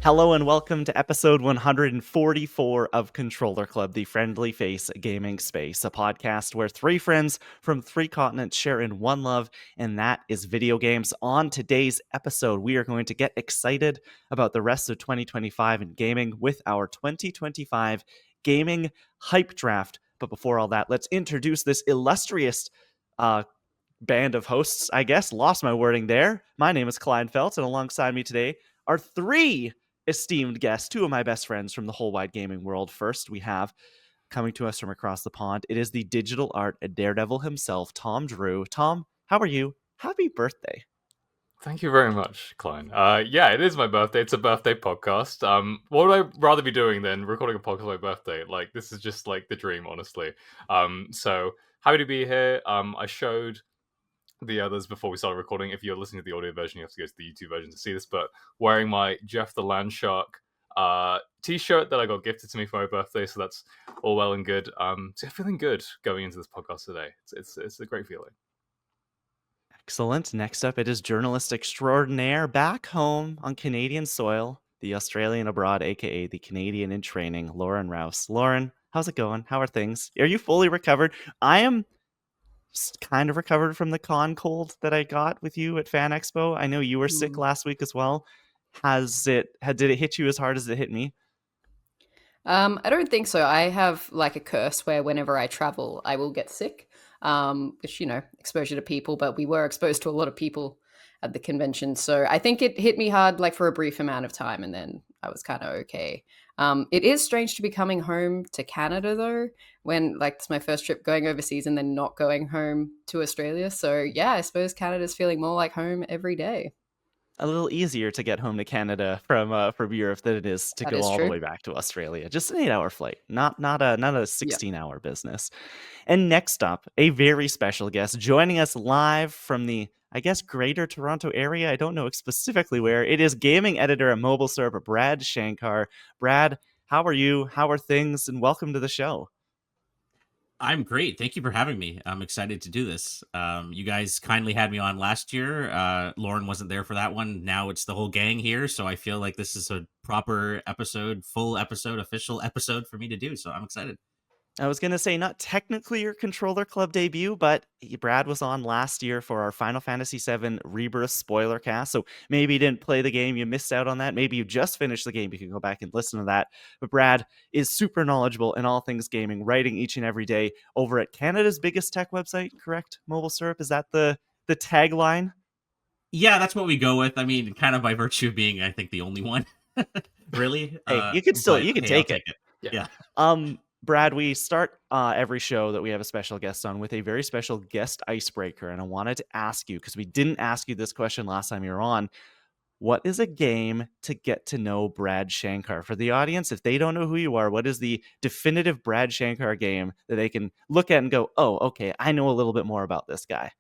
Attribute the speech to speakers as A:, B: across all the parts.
A: Hello and welcome to episode 144 of Controller Club, the friendly face gaming space, a podcast where three friends from three continents share in one love, and that is video games. On today's episode, we are going to get excited about the rest of 2025 in gaming with our 2025 gaming hype draft. But before all that, let's introduce this illustrious band of hosts, I guess. Lost my wording there. My name is Kleinfeld, and alongside me today are three esteemed guests, two of my best friends from the whole wide gaming world. First, we have coming to us from across the pond. It is the digital art daredevil himself, Tom Drew. Tom, how are you? Happy birthday.
B: Thank you very much, Klein. Yeah, it is my birthday. It's a birthday podcast. What would I rather be doing than recording a podcast on my birthday? Like, this is just like the dream, honestly. So happy to be here. I showed the others before we started recording. If you're listening to the audio version, you have to go to the YouTube version to see this. But wearing my Jeff the Land Shark t-shirt that I got gifted to me for my birthday, so that's all well and good. So feeling good going into this podcast today. It's a great feeling.
A: Excellent. Next up, it is journalist extraordinaire back home on Canadian soil, the Australian abroad, aka the Canadian in training, Lauren Rouse. Lauren, how's it going? How are things? Are you fully recovered? I am kind of recovered from the con cold that I got with you at Fan Expo. I know you were sick last week as well. Did it hit you as hard as it hit me?
C: I don't think so. I have like a curse where whenever I travel, I will get sick, which, exposure to people, but we were exposed to a lot of people at the convention. So I think it hit me hard like for a brief amount of time and then I was kind of okay. It is strange to be coming home to Canada though, when like it's my first trip going overseas and then not going home to Australia. So yeah, I suppose Canada's feeling more like home every day.
A: A little easier to get home to Canada from Europe than it is to
C: That
A: go
C: is
A: all the
C: true.
A: way back to Australia. Just an 8-hour flight, not a
C: Yeah.
A: 16-hour business. And next up, a very special guest joining us live from the, I guess, Greater Toronto area. I don't know specifically where. It is gaming editor at MobileSyrup, Brad Shankar. Brad, how are you? How are things? And welcome to the show.
D: I'm great. Thank you for having me. I'm excited to do this. You guys kindly had me on last year. Lauren wasn't there for that one. Now it's the whole gang here. So I feel like this is a proper episode, full episode, official episode for me to do. So I'm excited.
A: I was going to say, not technically your Controller Club debut, but Brad was on last year for our Final Fantasy VII Rebirth spoiler cast. So maybe you didn't play the game, you missed out on that. Maybe you just finished the game, you can go back and listen to that. But Brad is super knowledgeable in all things gaming, writing each and every day over at Canada's biggest tech website, correct? MobileSyrup, is that the tagline?
D: Yeah, that's what we go with. I mean, kind of by virtue of being, I think, the only one, really.
A: Hey, you can
D: Hey,
A: take
D: I'll
A: it.
D: take it.
A: Yeah. Brad, we start every show that we have a special guest on with a very special guest icebreaker. And I wanted to ask you, because we didn't ask you this question last time you were on, what is a game to get to know Brad Shankar? For the audience, if they don't know who you are, what is the definitive Brad Shankar game that they can look at and go, oh, okay, I know a little bit more about this guy?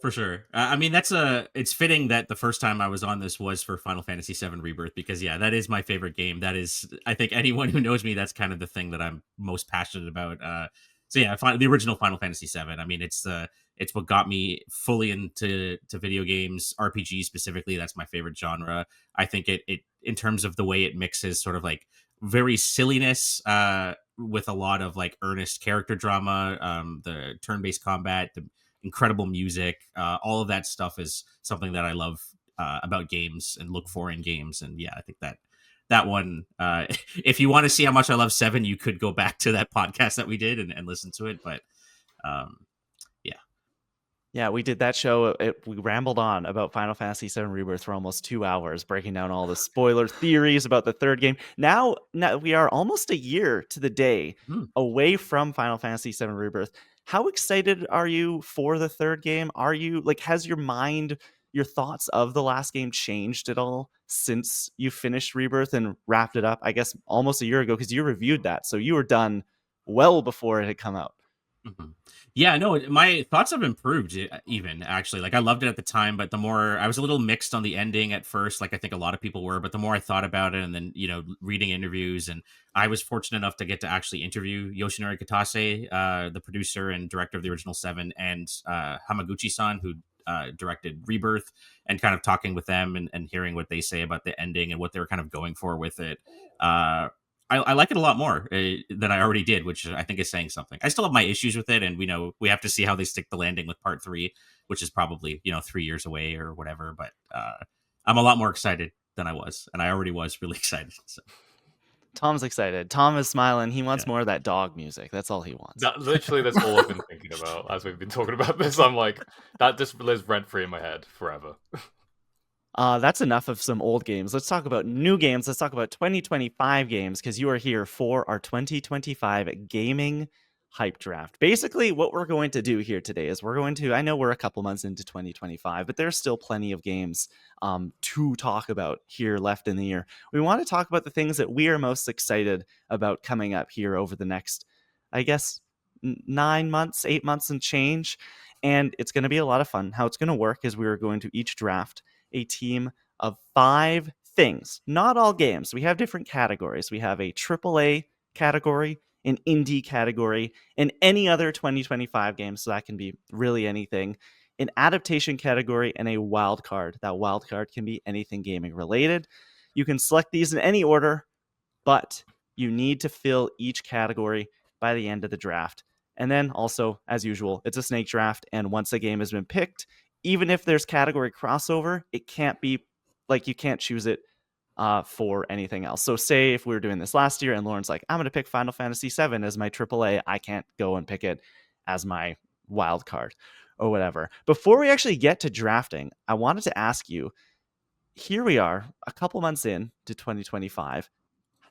D: For sure. I mean, it's fitting that the first time I was on this was for Final Fantasy VII Rebirth because, yeah, that is my favorite game. That is, I think anyone who knows me, that's kind of the thing that I'm most passionate about. So yeah, the original Final Fantasy VII. I mean, it's what got me fully into video games, RPG specifically. That's my favorite genre. I think it in terms of the way it mixes sort of like very silliness with a lot of like earnest character drama, the turn-based combat, the incredible music, all of that stuff is something that I love about games and look for in games. And yeah, I think that one, if you want to see how much I love Seven, you could go back to that podcast that we did and listen to it. But
A: Yeah, we did that show. We rambled on about Final Fantasy VII Rebirth for almost 2 hours, breaking down all the spoiler theories about the third game. Now we are almost a year to the day away from Final Fantasy VII Rebirth. How excited are you for the third game? Are you like, has your mind, your thoughts of the last game changed at all since you finished Rebirth and wrapped it up? I guess almost a year ago, because you reviewed that, so you were done well before it had come out.
D: Mm-hmm. Yeah, no, my thoughts have improved even actually. Like I loved it at the time, but the more I was a little mixed on the ending at first, like I think a lot of people were, but the more I thought about it and then, reading interviews, and I was fortunate enough to get to actually interview Yoshinori Kitase, the producer and director of the original Seven, and Hamaguchi-san, who directed Rebirth, and kind of talking with them and hearing what they say about the ending and what they were kind of going for with it. I like it a lot more than I already did, which I think is saying something. I still have my issues with it, and we have to see how they stick the landing with part 3, which is probably 3 years away or whatever. But I'm a lot more excited than I was, and I already was really excited. So.
A: Tom's excited. Tom is smiling. He wants
D: Yeah.
A: more of that dog music. That's all he wants.
B: Literally, that's all I've been thinking about as we've been talking about this. I'm like, that just lives rent free in my head forever.
A: That's enough of some old games. Let's talk about new games. Let's talk about 2025 games, because you are here for our 2025 gaming hype draft. Basically, what we're going to do here today is I know we're a couple months into 2025, but there's still plenty of games to talk about here left in the year. We want to talk about the things that we are most excited about coming up here over the next, I guess, 9 months, 8 months and change. And it's going to be a lot of fun. How it's going to work is we are going to each draft a team of 5 things, not all games. We have different categories. We have a AAA category, an indie category, and any other 2025 game. So that can be really anything. An adaptation category and a wild card. That wild card can be anything gaming related. You can select these in any order, but you need to fill each category by the end of the draft. And then also, as usual, it's a snake draft. And once a game has been picked, even if there's category crossover, it can't be like, you can't choose it for anything else. So say if we were doing this last year and Lauren's like, I'm going to pick Final Fantasy VII as my AAA, I can't go and pick it as my wild card or whatever. Before we actually get to drafting, I wanted to ask you, here we are a couple months in to 2025.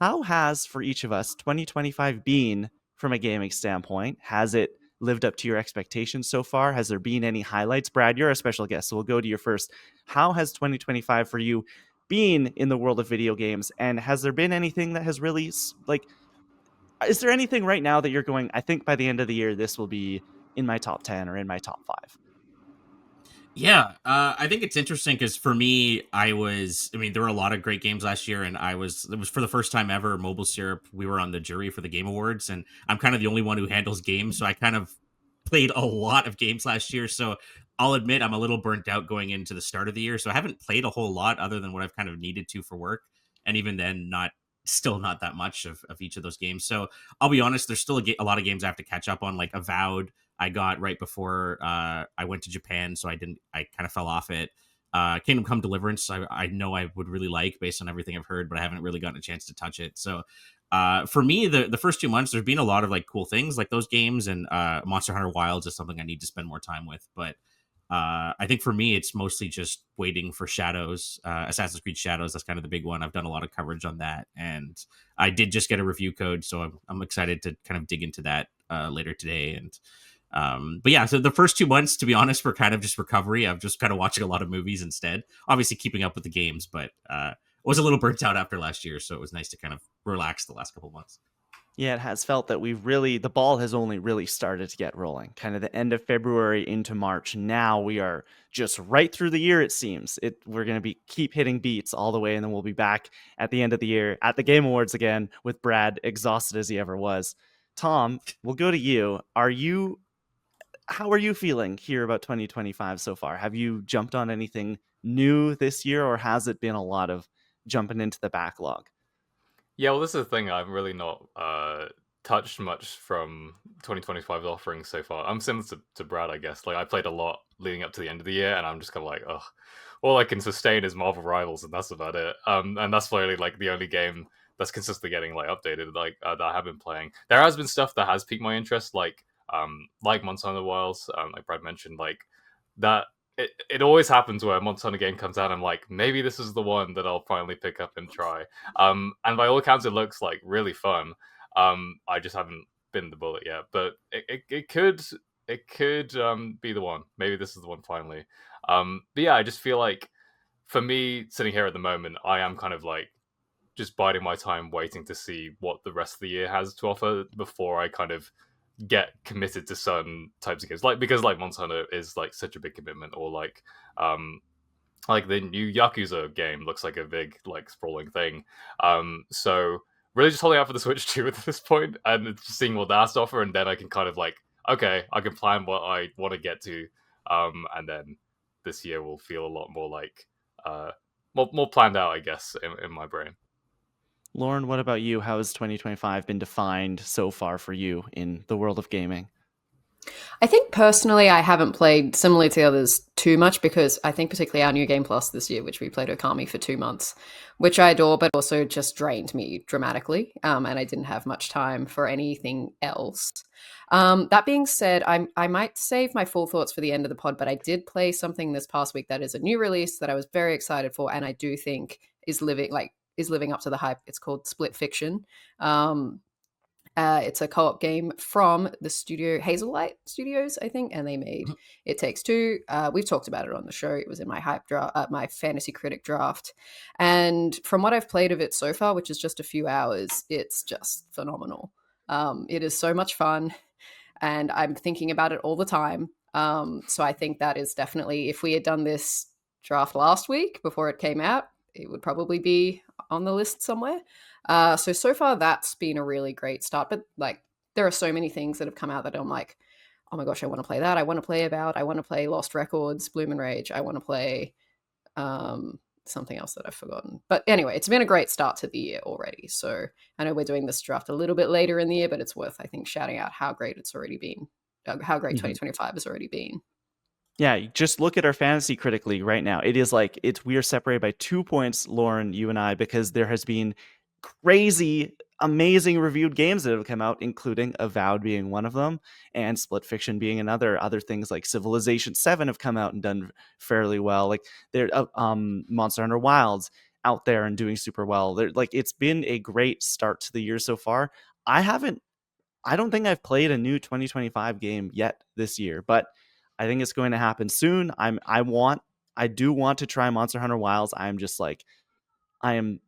A: How has, for each of us, 2025 been from a gaming standpoint? Has it lived up to your expectations so far? Has there been any highlights? Brad, you're a special guest, so we'll go to you first. How has 2025 for you been in the world of video games? And has there been anything that has really, like, is there anything right now that you're going, I think by the end of the year, this will be in my top 10 or in my top 5?
D: Yeah, I think it's interesting because for me, I mean, there were a lot of great games last year, and it was for the first time ever, MobileSyrup, we were on the jury for the Game Awards, and I'm kind of the only one who handles games, so I kind of played a lot of games last year, so I'll admit I'm a little burnt out going into the start of the year, so I haven't played a whole lot other than what I've kind of needed to for work, and even then, still not that much of each of those games, so I'll be honest, there's still a lot of games I have to catch up on, like Avowed, I got right before I went to Japan, so I kind of fell off it. Kingdom Come Deliverance, I know I would really like based on everything I've heard, but I haven't really gotten a chance to touch it. So for me, the first 2 months, there's been a lot of like cool things like those games, and Monster Hunter Wilds is something I need to spend more time with. But I think for me, it's mostly just waiting for Shadows, Assassin's Creed Shadows. That's kind of the big one. I've done a lot of coverage on that, and I did just get a review code, so I'm excited to kind of dig into that later today. And but yeah, so the first 2 months, to be honest, were kind of just recovery. I'm just kind of watching a lot of movies instead, obviously keeping up with the games, but was a little burnt out after last year, so it was nice to kind of relax the last couple of months.
A: Yeah, it has felt that the ball has only really started to get rolling, kind of the end of February into March. Now we are just right through the year, it seems. We're going to keep hitting beats all the way, and then we'll be back at the end of the year at the Game Awards again with Brad exhausted as he ever was. Tom, we'll go to you. How are you feeling here about 2025 so far? Have you jumped on anything new this year, or has it been a lot of jumping into the backlog?
B: Yeah, well, this is the thing. I've really not touched much from 2025's offerings so far. I'm similar to Brad, I guess. Like, I played a lot leading up to the end of the year, and I'm just kind of like, oh, all I can sustain is Marvel Rivals, and that's about it. And that's really like the only game that's consistently getting like updated, like that I have been playing. There has been stuff that has piqued my interest, like Monster Hunter Wilds, like Brad mentioned, like that. It always happens where a Monster Hunter game comes out, I'm like, maybe this is the one that I'll finally pick up and try. And by all accounts, it looks like really fun. I just haven't bitten the bullet yet, but it could be the one. Maybe this is the one finally. But yeah, I just feel like for me, sitting here at the moment, I am kind of like just biding my time, waiting to see what the rest of the year has to offer before I kind of get committed to certain types of games, like because like Monster Hunter is like such a big commitment, or like the new Yakuza game looks like a big like sprawling thing. So really just holding out for the Switch 2 at this point, and just seeing what that has to offer, and then I can kind of like, okay, I can plan what I want to get to, and then this year will feel a lot more like more planned out, I guess, in my brain.
A: Lauren, what about you? How has 2025 been defined so far for you in the world of gaming?
C: I think personally, I haven't played similarly to the others too much because I think particularly our new game plus this year, which we played Okami for 2 months, which I adore, but also just drained me dramatically, and I didn't have much time for anything else. That being said, I might save my full thoughts for the end of the pod, but I did play something this past week that is a new release that I was very excited for, and I do think is living up to the hype. It's called Split Fiction. It's a co-op game from the studio Hazelight Studios, I think, and they made It Takes Two. We've talked about it on the show. It was in my hype draft, my fantasy critic draft, and from what I've played of it so far, which is just a few hours, it's just phenomenal. It is so much fun, and I'm thinking about it all the time. So I think that is definitely, if we had done this draft last week before it came out, it would probably be on the list somewhere. So far that's been a really great start. But like, there are so many things that have come out that I'm like, oh my gosh, I want to play that. I want to play I want to play Lost Records, Bloom and Rage. I want to play something else that I've forgotten. But anyway, it's been a great start to the year already. So I know we're doing this draft a little bit later in the year, but it's worth, I think, shouting out how great it's already been, how great 2025 has already been.
A: Yeah, just look at our fantasy critic league right now. It is like we are separated by 2 points, Lauren, you and I, because there has been crazy, amazing reviewed games that have come out, including Avowed being one of them, and Split Fiction being another. Other things like Civilization 7 have come out and done fairly well. Like there, Monster Hunter Wilds out there and doing super well. Like it's been a great start to the year so far. I don't think I've played a new 2025 game yet this year, but I think it's going to happen soon. I do want to try Monster Hunter Wilds. I'm just like, I am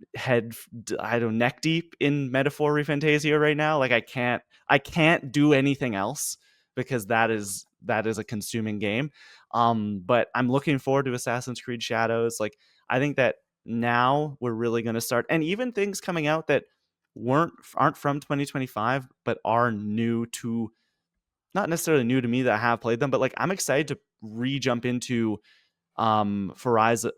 A: neck deep in Metaphor Refantasia right now. Like I can't do anything else because that is a consuming game. But I'm looking forward to Assassin's Creed Shadows. Like I think that now we're really going to start, and even things coming out that aren't from 2025 but are new to, not necessarily new to me that I have played them, but like I'm excited to re-jump into Forza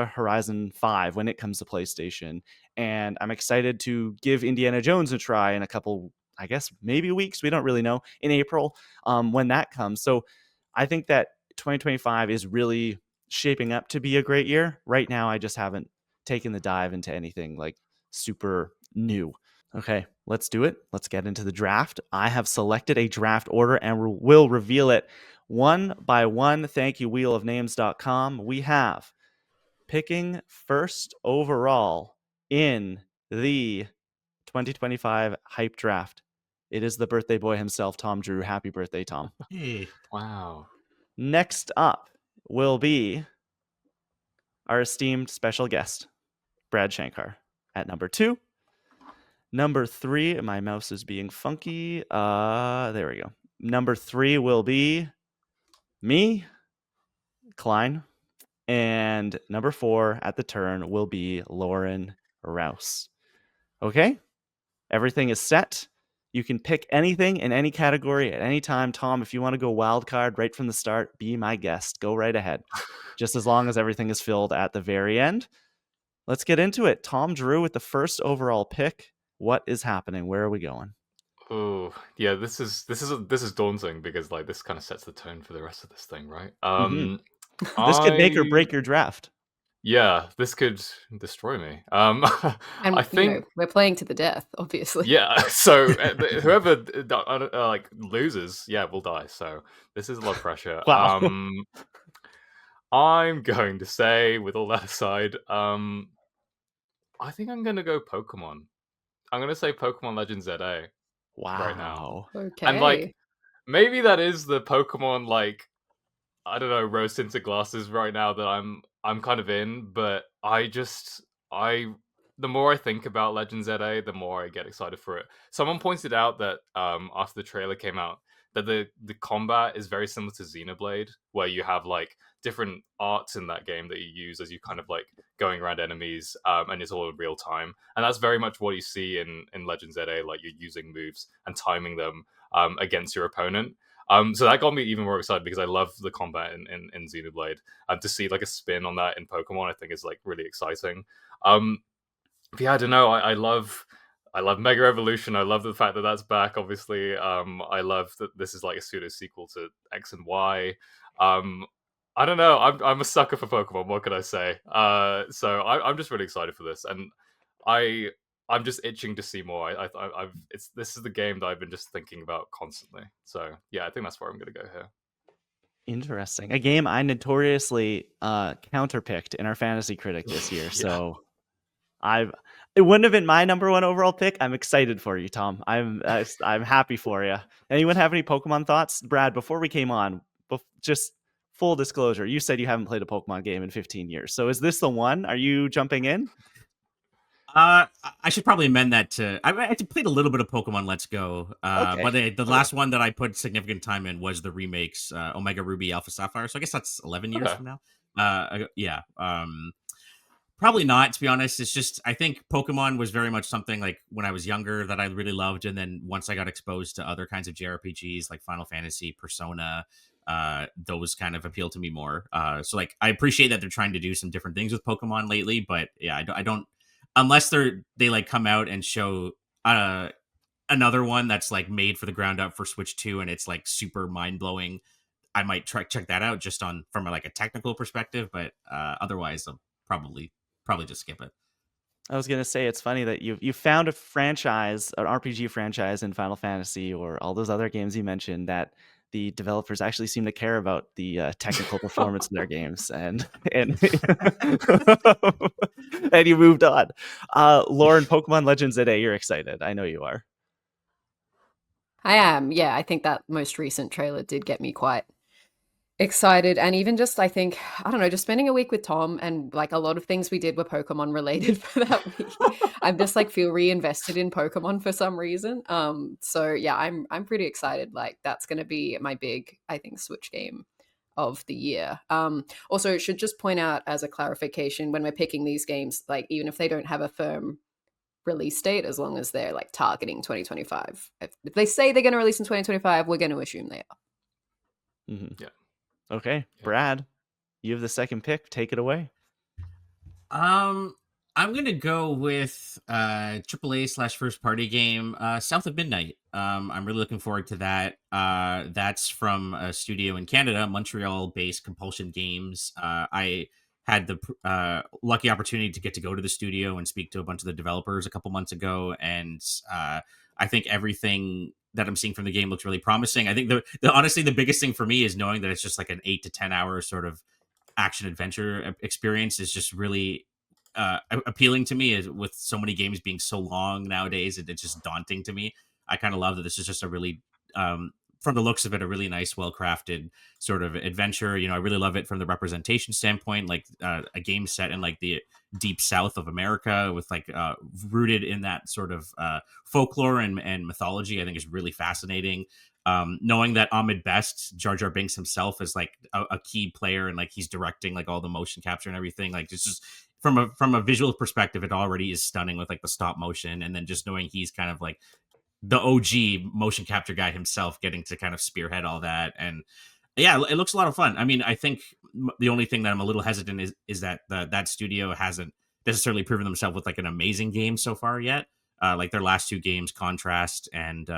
A: Horizon 5 when it comes to PlayStation, and I'm excited to give Indiana Jones a try in a couple, I guess maybe weeks, we don't really know, in April, when that comes. So I think that 2025 is really shaping up to be a great year. Right now I just haven't taken the dive into anything like super new. Okay, let's do it. Let's get into the draft. I have selected a draft order and will reveal it one by one. Thank you, wheelofnames.com. We have picking first overall in the 2025 hype draft. It is the birthday boy himself, Tom Drew. Happy birthday, Tom.
D: Hey.
B: Wow.
A: Next up will be our esteemed special guest, Brad Shankar, at number 2. Number 3, my mouse is being funky. There we go. Number 3 will be me, Klein. And number 4 at the turn will be Lauren Rouse. Okay? Everything is set. You can pick anything in any category at any time. Tom, if you want to go wild card right from the start, be my guest. Go right ahead. Just as long as everything is filled at the very end. Let's get into it. Tom Drew with the first overall pick. What is happening? Where are we going?
B: Oh, yeah, this is daunting because like this kind of sets the tone for the rest of this thing, right?
A: This could make or
B: I
A: break your draft.
B: Yeah, this could destroy me.
C: And
B: I think
C: we're playing to the death, obviously.
B: yeah. So whoever like loses, yeah, will die. So this is a lot of pressure.
A: Wow.
B: I'm going to say, with all that aside, I think I'm going to go Pokemon. I'm going to say Pokemon Legends ZA right now,
A: Wow.
B: and like
C: Okay.
B: maybe that is the Pokemon like I don't know, rose tinted glasses right now that I'm kind of in, but I the more I think about Legends ZA, the more I get excited for it. Someone pointed out that after the trailer came out, that the combat is very similar to Xenoblade, where you have like different arts in that game that you use as you kind of like going around enemies, and it's all in real time. And that's very much what you see in Legends ZA, like you're using moves and timing them against your opponent. So that got me even more excited because I love the combat in Xenoblade. To see like a spin on that in Pokemon, I think is like really exciting. But yeah, I don't know. I love Mega Evolution. I love the fact that that's back. Obviously, I love that this is like a pseudo sequel to X and Y. Um, I don't know. I'm a sucker for Pokemon. What can I say? So I'm just really excited for this, and I I'm just itching to see more. I've it's this is the game that I've been just thinking about constantly. So yeah, I think that's where I'm gonna go here.
A: Interesting. A game I notoriously counterpicked in our fantasy critic this year.
B: Yeah.
A: So it wouldn't have been my number one overall pick. I'm excited for you, Tom. I'm happy for you. Anyone have any Pokemon thoughts? Brad, before we came on, just full disclosure, you said you haven't played a Pokemon game in 15 years. So is this the one? Are you jumping in?
D: I should probably amend that to I played a little bit of Pokemon Let's Go,
A: Okay.
D: but the last one that I put significant time in was the remakes, Omega Ruby, Alpha Sapphire. So I guess that's 11 years
B: Okay.
D: from now. Yeah. Probably not, to be honest. It's just I think Pokemon was very much something like when I was younger that I really loved, and then once I got exposed to other kinds of JRPGs like Final Fantasy, Persona, those kind of appeal to me more. So like I appreciate that they're trying to do some different things with Pokemon lately, but yeah, I don't unless they like come out and show uh another one that's like made for the ground up for Switch 2 and it's like super mind blowing. I might try check that out just on from like a technical perspective, but otherwise I'll probably just skip it.
A: I was gonna say it's funny that you found a franchise, an RPG franchise in Final Fantasy or all those other games you mentioned that the developers actually seem to care about the technical performance in their games, and and you moved on. Lauren, Pokemon Legends today, you're excited. I know you are.
C: I am. Yeah, I think that most recent trailer did get me quite excited. And even just, I think, I don't know, just spending a week with Tom and like a lot of things we did were Pokemon related for that week. I'm just like feel reinvested in Pokemon for some reason. So yeah, I'm pretty excited. Like that's gonna be my big, I think, Switch game of the year. Also, should just point out as a clarification when we're picking these games, like even if they don't have a firm release date, as long as they're like targeting 2025. If they say they're going to release in 2025, we're going to assume they are.
A: Mhm.
B: Yeah.
A: Okay,
B: Yeah.
A: Brad, you have the second pick. Take it away.
D: I'm gonna go with AAA slash first party game, South of Midnight. I'm really looking forward to that. That's from a studio in Canada, Montreal based Compulsion Games. I had the lucky opportunity to get to go to the studio and speak to a bunch of the developers a couple months ago, and I think everything that I'm seeing from the game looks really promising. I think the honestly the biggest thing for me is knowing that it's just like an 8 to 10 hour sort of action adventure experience is just really appealing to me. Is with so many games being so long nowadays, it's just daunting to me. I kind of love that this is just a really from the looks of it, a really nice, well crafted sort of adventure. You know, I really love it from the representation standpoint, like a game set in like the deep south of America with like rooted in that sort of folklore and mythology. I think is really fascinating. Knowing that Ahmed Best, Jar Jar Binks himself, is like a key player and like he's directing like all the motion capture and everything. Like it's just from a visual perspective, it already is stunning with like the stop motion, and then just knowing he's kind of like the OG motion capture guy himself, getting to kind of spearhead all that. And yeah, it looks a lot of fun. I mean, I think the only thing that I'm a little hesitant is that that studio hasn't necessarily proven themselves with like an amazing game so far yet. Like their last two games, Contrast and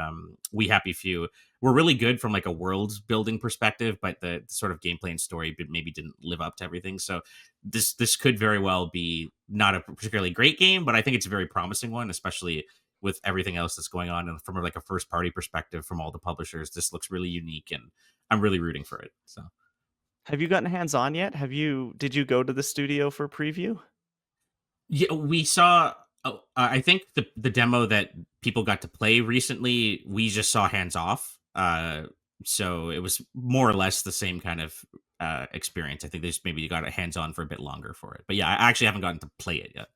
D: We Happy Few, were really good from like a world building perspective, but the sort of gameplay and story maybe didn't live up to everything. So this could very well be not a particularly great game, but I think it's a very promising one, especially with everything else that's going on and from like a first party perspective from all the publishers. This looks really unique, and I'm really rooting for it. So
A: Have you gotten hands on yet? Did you go to the studio for preview?
D: yeah, we saw. Oh, I think the demo that people got to play recently, we just saw hands off. So it was more or less the same kind of experience. I think they just maybe got a hands on for a bit longer for it. But yeah, I actually haven't gotten to play it yet.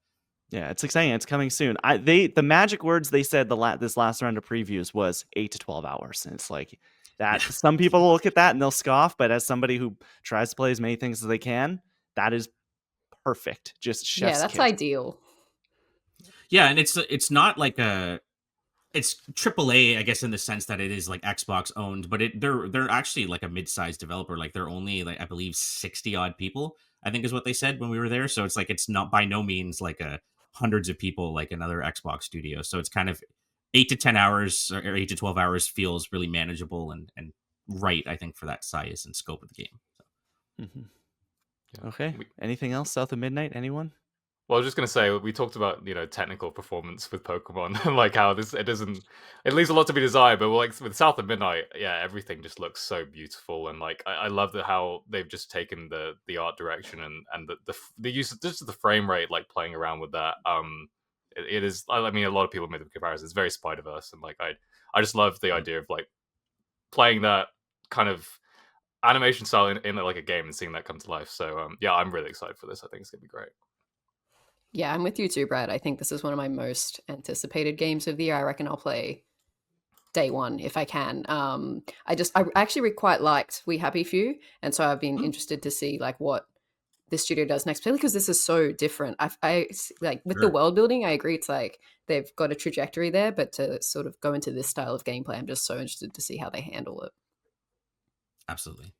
A: Yeah, it's exciting. It's coming soon. The magic words they said this last round of previews was 8 to 12 hours. And it's like that. Some people will look at that and they'll scoff, but as somebody who tries to play as many things as they can, that is perfect. Just
C: Yeah,
A: chef's
C: that's
A: kiss.
C: ideal.
D: Yeah, and it's not like a it's AAA, I guess, in the sense that it is like Xbox owned, but they're actually like a mid-sized developer. Like they're only like I believe 60 odd people, I think is what they said when we were there. So it's like it's not by no means like a hundreds of people like another Xbox studio. So it's kind of 8 to 10 hours or 8 to 12 hours feels really manageable and right, I think, for that size and scope of the game. So.
A: Mm-hmm.
B: Yeah.
A: Okay. Anything else south of midnight? Anyone?
B: Well, I was just gonna say we talked about technical performance with Pokemon and like how it leaves a lot to be desired. But like with South of Midnight, yeah, everything just looks so beautiful and like I love that how they've just taken the art direction and the use of just the frame rate, like playing around with that. It is. I mean, a lot of people made the comparison. It's very Spider-Verse, and like I just love the idea of like playing that kind of animation style in like a game and seeing that come to life. So yeah, I'm really excited for this. I think it's gonna be great.
C: Yeah, I'm with you too, Brad. I think this is one of my most anticipated games of the year. I reckon I'll play day one if I can. I actually quite liked We Happy Few, and so I've been interested to see like what the studio does next, particularly because this is so different. Like with the
D: Sure.
C: world building, I agree. It's like they've got a trajectory there, but to sort of go into this style of gameplay, I'm just so interested to see how they handle it.
D: Absolutely.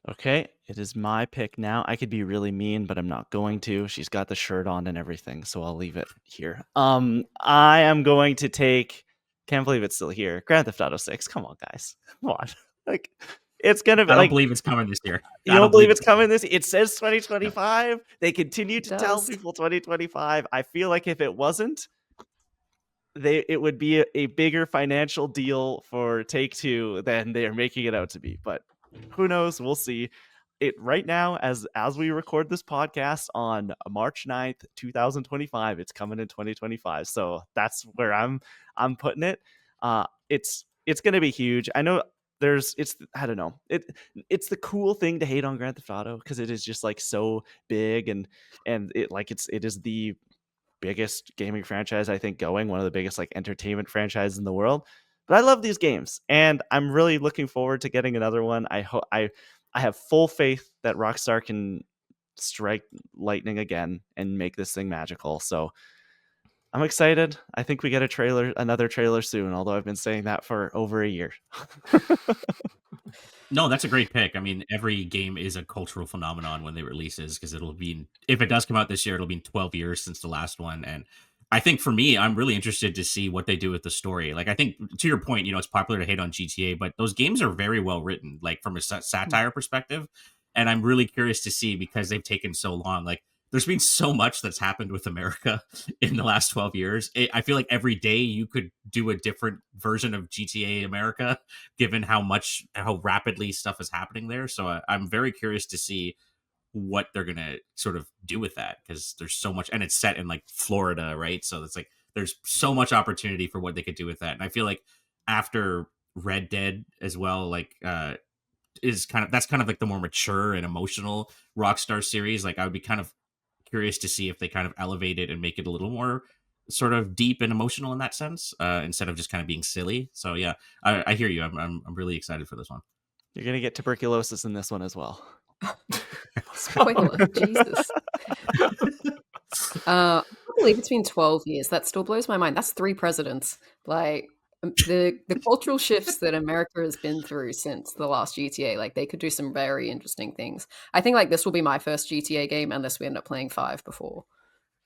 A: Okay, it is my pick now. I could be really mean, but I'm not going to. She's got the shirt on and everything, so I'll leave it here. I am going to take. Can't believe it's still here. Grand Theft Auto 6. Come on, guys. Come on. Like, it's gonna be
D: I don't
A: like
D: believe it's coming this year.
A: you
D: I
A: don't
D: don't
A: believe
D: believe
A: it's
D: it's
A: coming this. It says
D: no.
A: 2025. They continue
C: It
A: to tell
C: does.
A: people 2025. I feel like if it wasn't, it would be a bigger financial deal for Take-Two than they're making it out to be. But who knows? We'll see. It right now, as we record this podcast on March 9th, 2025, it's coming in 2025. So that's where I'm putting it. It's gonna be huge. I know I don't know. It's the cool thing to hate on Grand Theft Auto because it is just like so big and it is the biggest gaming franchise I think going, one of the biggest like entertainment franchises in the world. But I love these games, and I'm really looking forward to getting another one. I have full faith that Rockstar can strike lightning again and make this thing magical. So I'm excited. I think we get another trailer soon, although I've been saying that for over a year.
D: No, that's a great pick. I mean, every game is a cultural phenomenon when they releases because if it does come out this year, it'll be 12 years since the last one. And I think for me, I'm really interested to see what they do with the story. Like, I think to your point, it's popular to hate on GTA, but those games are very well written, like from a satire perspective. And I'm really curious to see because they've taken so long. Like, there's been so much that's happened with America in the last 12 years. I feel like every day you could do a different version of GTA America given how rapidly stuff is happening there. So I'm very curious to see what they're gonna sort of do with that because there's so much, and it's set in like Florida, right? So it's like there's so much opportunity for what they could do with that. And I feel like after Red Dead as well, like that's kind of like the more mature and emotional Rockstar series. Like I would be kind of curious to see if they kind of elevate it and make it a little more sort of deep and emotional in that sense, instead of just kind of being silly. So yeah, I hear you. I'm really excited for this one.
A: You're gonna get tuberculosis in this one as well.
C: Spoiler, Jesus. I can't believe it's been 12 years. That still blows my mind. That's 3 presidents. Like the cultural shifts that America has been through since the last GTA, like they could do some very interesting things. I think like this will be my first GTA game unless we end up playing 5 before.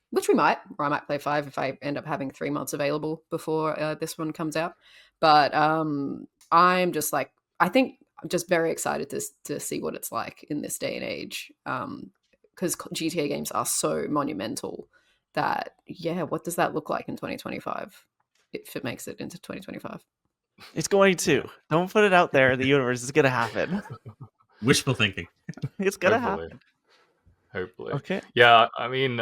C: Which we might, or I might play 5 if I end up having 3 months available before this one comes out. But I'm just like, I think I'm just very excited to see what it's like in this day and age. Because GTA games are so monumental that, yeah, what does that look like in 2025 if it makes it into 2025?
A: It's going to.
B: Yeah.
A: Don't put it out there. The universe is gonna happen.
D: Wishful thinking.
A: It's gonna
B: Hopefully.
A: happen.
B: Hopefully.
A: Okay.
B: Yeah, I mean,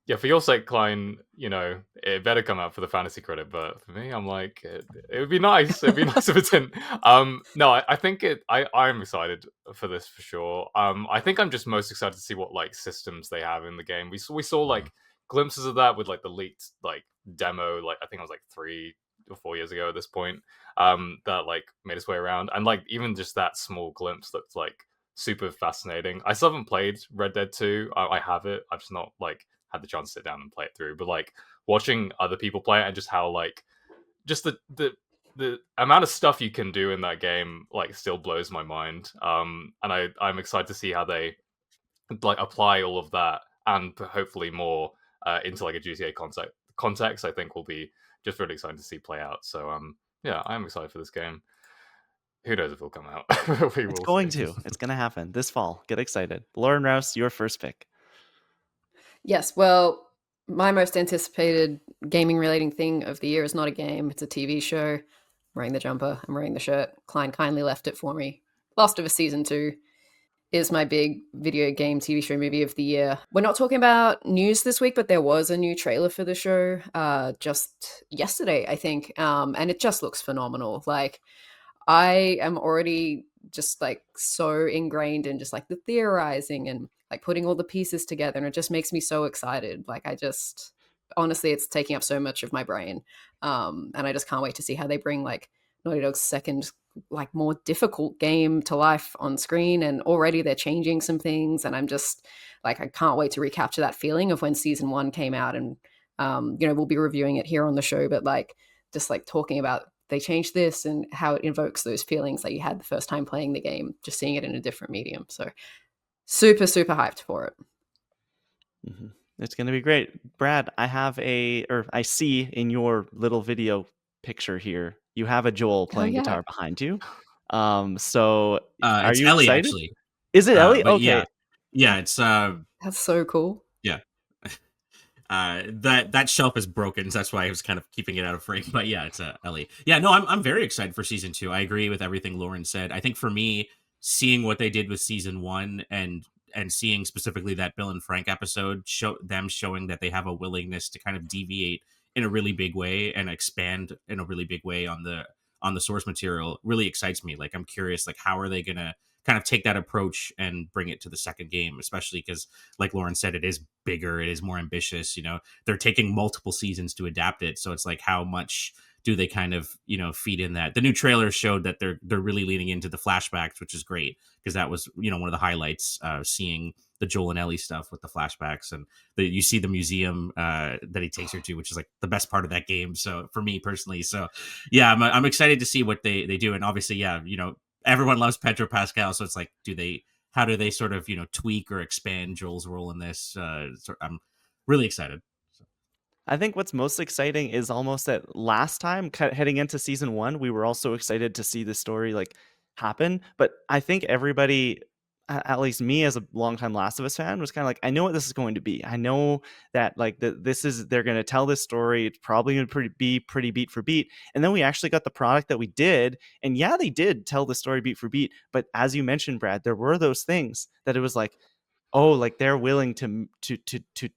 B: yeah, for your sake, Klein, it better come out for the fantasy credit, but for me, I'm like, it would be nice. It'd be nice if it didn't. No, I think I'm excited for this for sure. I think I'm just most excited to see what like systems they have in the game. We saw like glimpses of that with like the leaked like demo, like I think it was like 3 or 4 years ago at this point. That like made its way around, and like even just that small glimpse looked like super fascinating. I still haven't played Red Dead 2. I have it. I've just not like had the chance to sit down and play it through. But like watching other people play it and just how like just the amount of stuff you can do in that game like still blows my mind. And I'm excited to see how they like apply all of that and hopefully more into like a GTA context. I think will be just really exciting to see play out. So yeah, I'm excited for this game. Who knows if it'll come out? We
A: It's
B: will
A: going
B: see.
A: to. It's going to happen this fall. Get excited. Lauren Rouse, your first pick.
C: Yes, well, my most anticipated gaming relating thing of the year is not a game, it's a TV show. I'm wearing the jumper, I'm wearing the shirt. Klein kindly left it for me. Last of Us Season 2 is my big video game TV show movie of the year. We're not talking about news this week, but there was a new trailer for the show just yesterday, I think, and it just looks phenomenal. Like, I am already just like so ingrained in just like the theorizing and like putting all the pieces together, and it just makes me so excited. Like, I just honestly, it's taking up so much of my brain, and I just can't wait to see how they bring like Naughty Dog's second like more difficult game to life on screen. And already they're changing some things, and I'm just like, I can't wait to recapture that feeling of when season 1 came out. And we'll be reviewing it here on the show, but like just like talking about they changed this and how it invokes those feelings that you had the first time playing the game, just seeing it in a different medium. So super hyped for it.
A: Mm-hmm. It's going to be great. Brad, I see in your little video picture here, you have a Joel playing guitar behind you. So are
D: it's
A: you
D: Ellie,
A: excited?
D: actually.
A: Is it Ellie?
D: But
A: Okay.
D: yeah, it's
C: that's so cool.
D: Yeah. That shelf is broken, so that's why I was kind of keeping it out of frame. But yeah, it's Ellie. Yeah, no, I'm very excited for season 2. I agree with everything Lauren said. I think for me, seeing what they did with season 1 and seeing specifically that Bill and Frank episode, showing that they have a willingness to kind of deviate in a really big way and expand in a really big way on the source material really excites me. Like, I'm curious, like, how are they gonna kind of take that approach and bring it to the second game, especially because, like Lauren said, it is bigger, it is more ambitious. They're taking multiple seasons to adapt it, so it's like, how much do they kind of feed in that? The new trailer showed that they're really leaning into the flashbacks, which is great, because that was one of the highlights, seeing the Joel and Ellie stuff with the flashbacks, and you see the museum that he takes her to, which is like the best part of that game. So for me personally, so yeah, I'm excited to see what they do. And obviously, yeah, everyone loves Pedro Pascal, so it's like, how do they sort of tweak or expand Joel's role in this? I'm really excited.
A: I think what's most exciting is almost that last time heading into season 1, we were also excited to see the story like happen. But I think everybody, at least me as a longtime Last of Us fan, was kind of like, I know what this is going to be. I know that like they're going to tell this story. It's probably going to be pretty beat for beat. And then we actually got the product that we did. And yeah, they did tell the story beat for beat. But as you mentioned, Brad, there were those things that it was like, oh, like they're willing to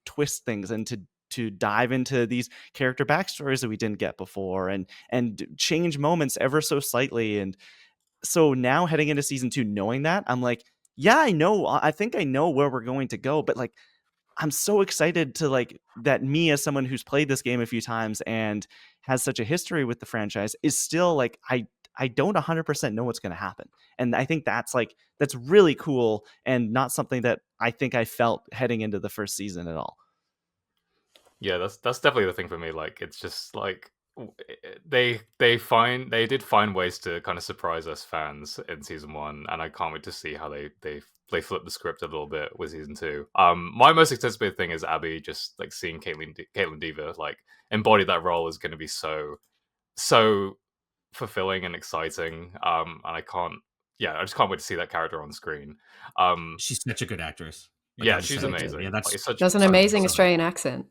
A: twist things and to dive into these character backstories that we didn't get before, and change moments ever so slightly. And so now heading into season 2, knowing that, I'm like, yeah, I think I know where we're going to go, but like, I'm so excited to like that me as someone who's played this game a few times and has such a history with the franchise is still like, I don't 100% know what's going to happen. And I think that's really cool, and not something that I think I felt heading into the first season at all.
B: Yeah, that's definitely the thing for me. Like, it's just like they did find ways to kind of surprise us fans in season 1, and I can't wait to see how they flip the script a little bit with season 2. My most anticipated thing is Abby, just like seeing Caitlin Dever like embody that role is going to be so fulfilling and exciting. And I just can't wait to see that character on screen.
D: She's such a good actress. Like,
B: Yeah,
D: I'm
B: she's
D: so
B: amazing.
D: Yeah, that's
B: like,
C: does an amazing Australian accent.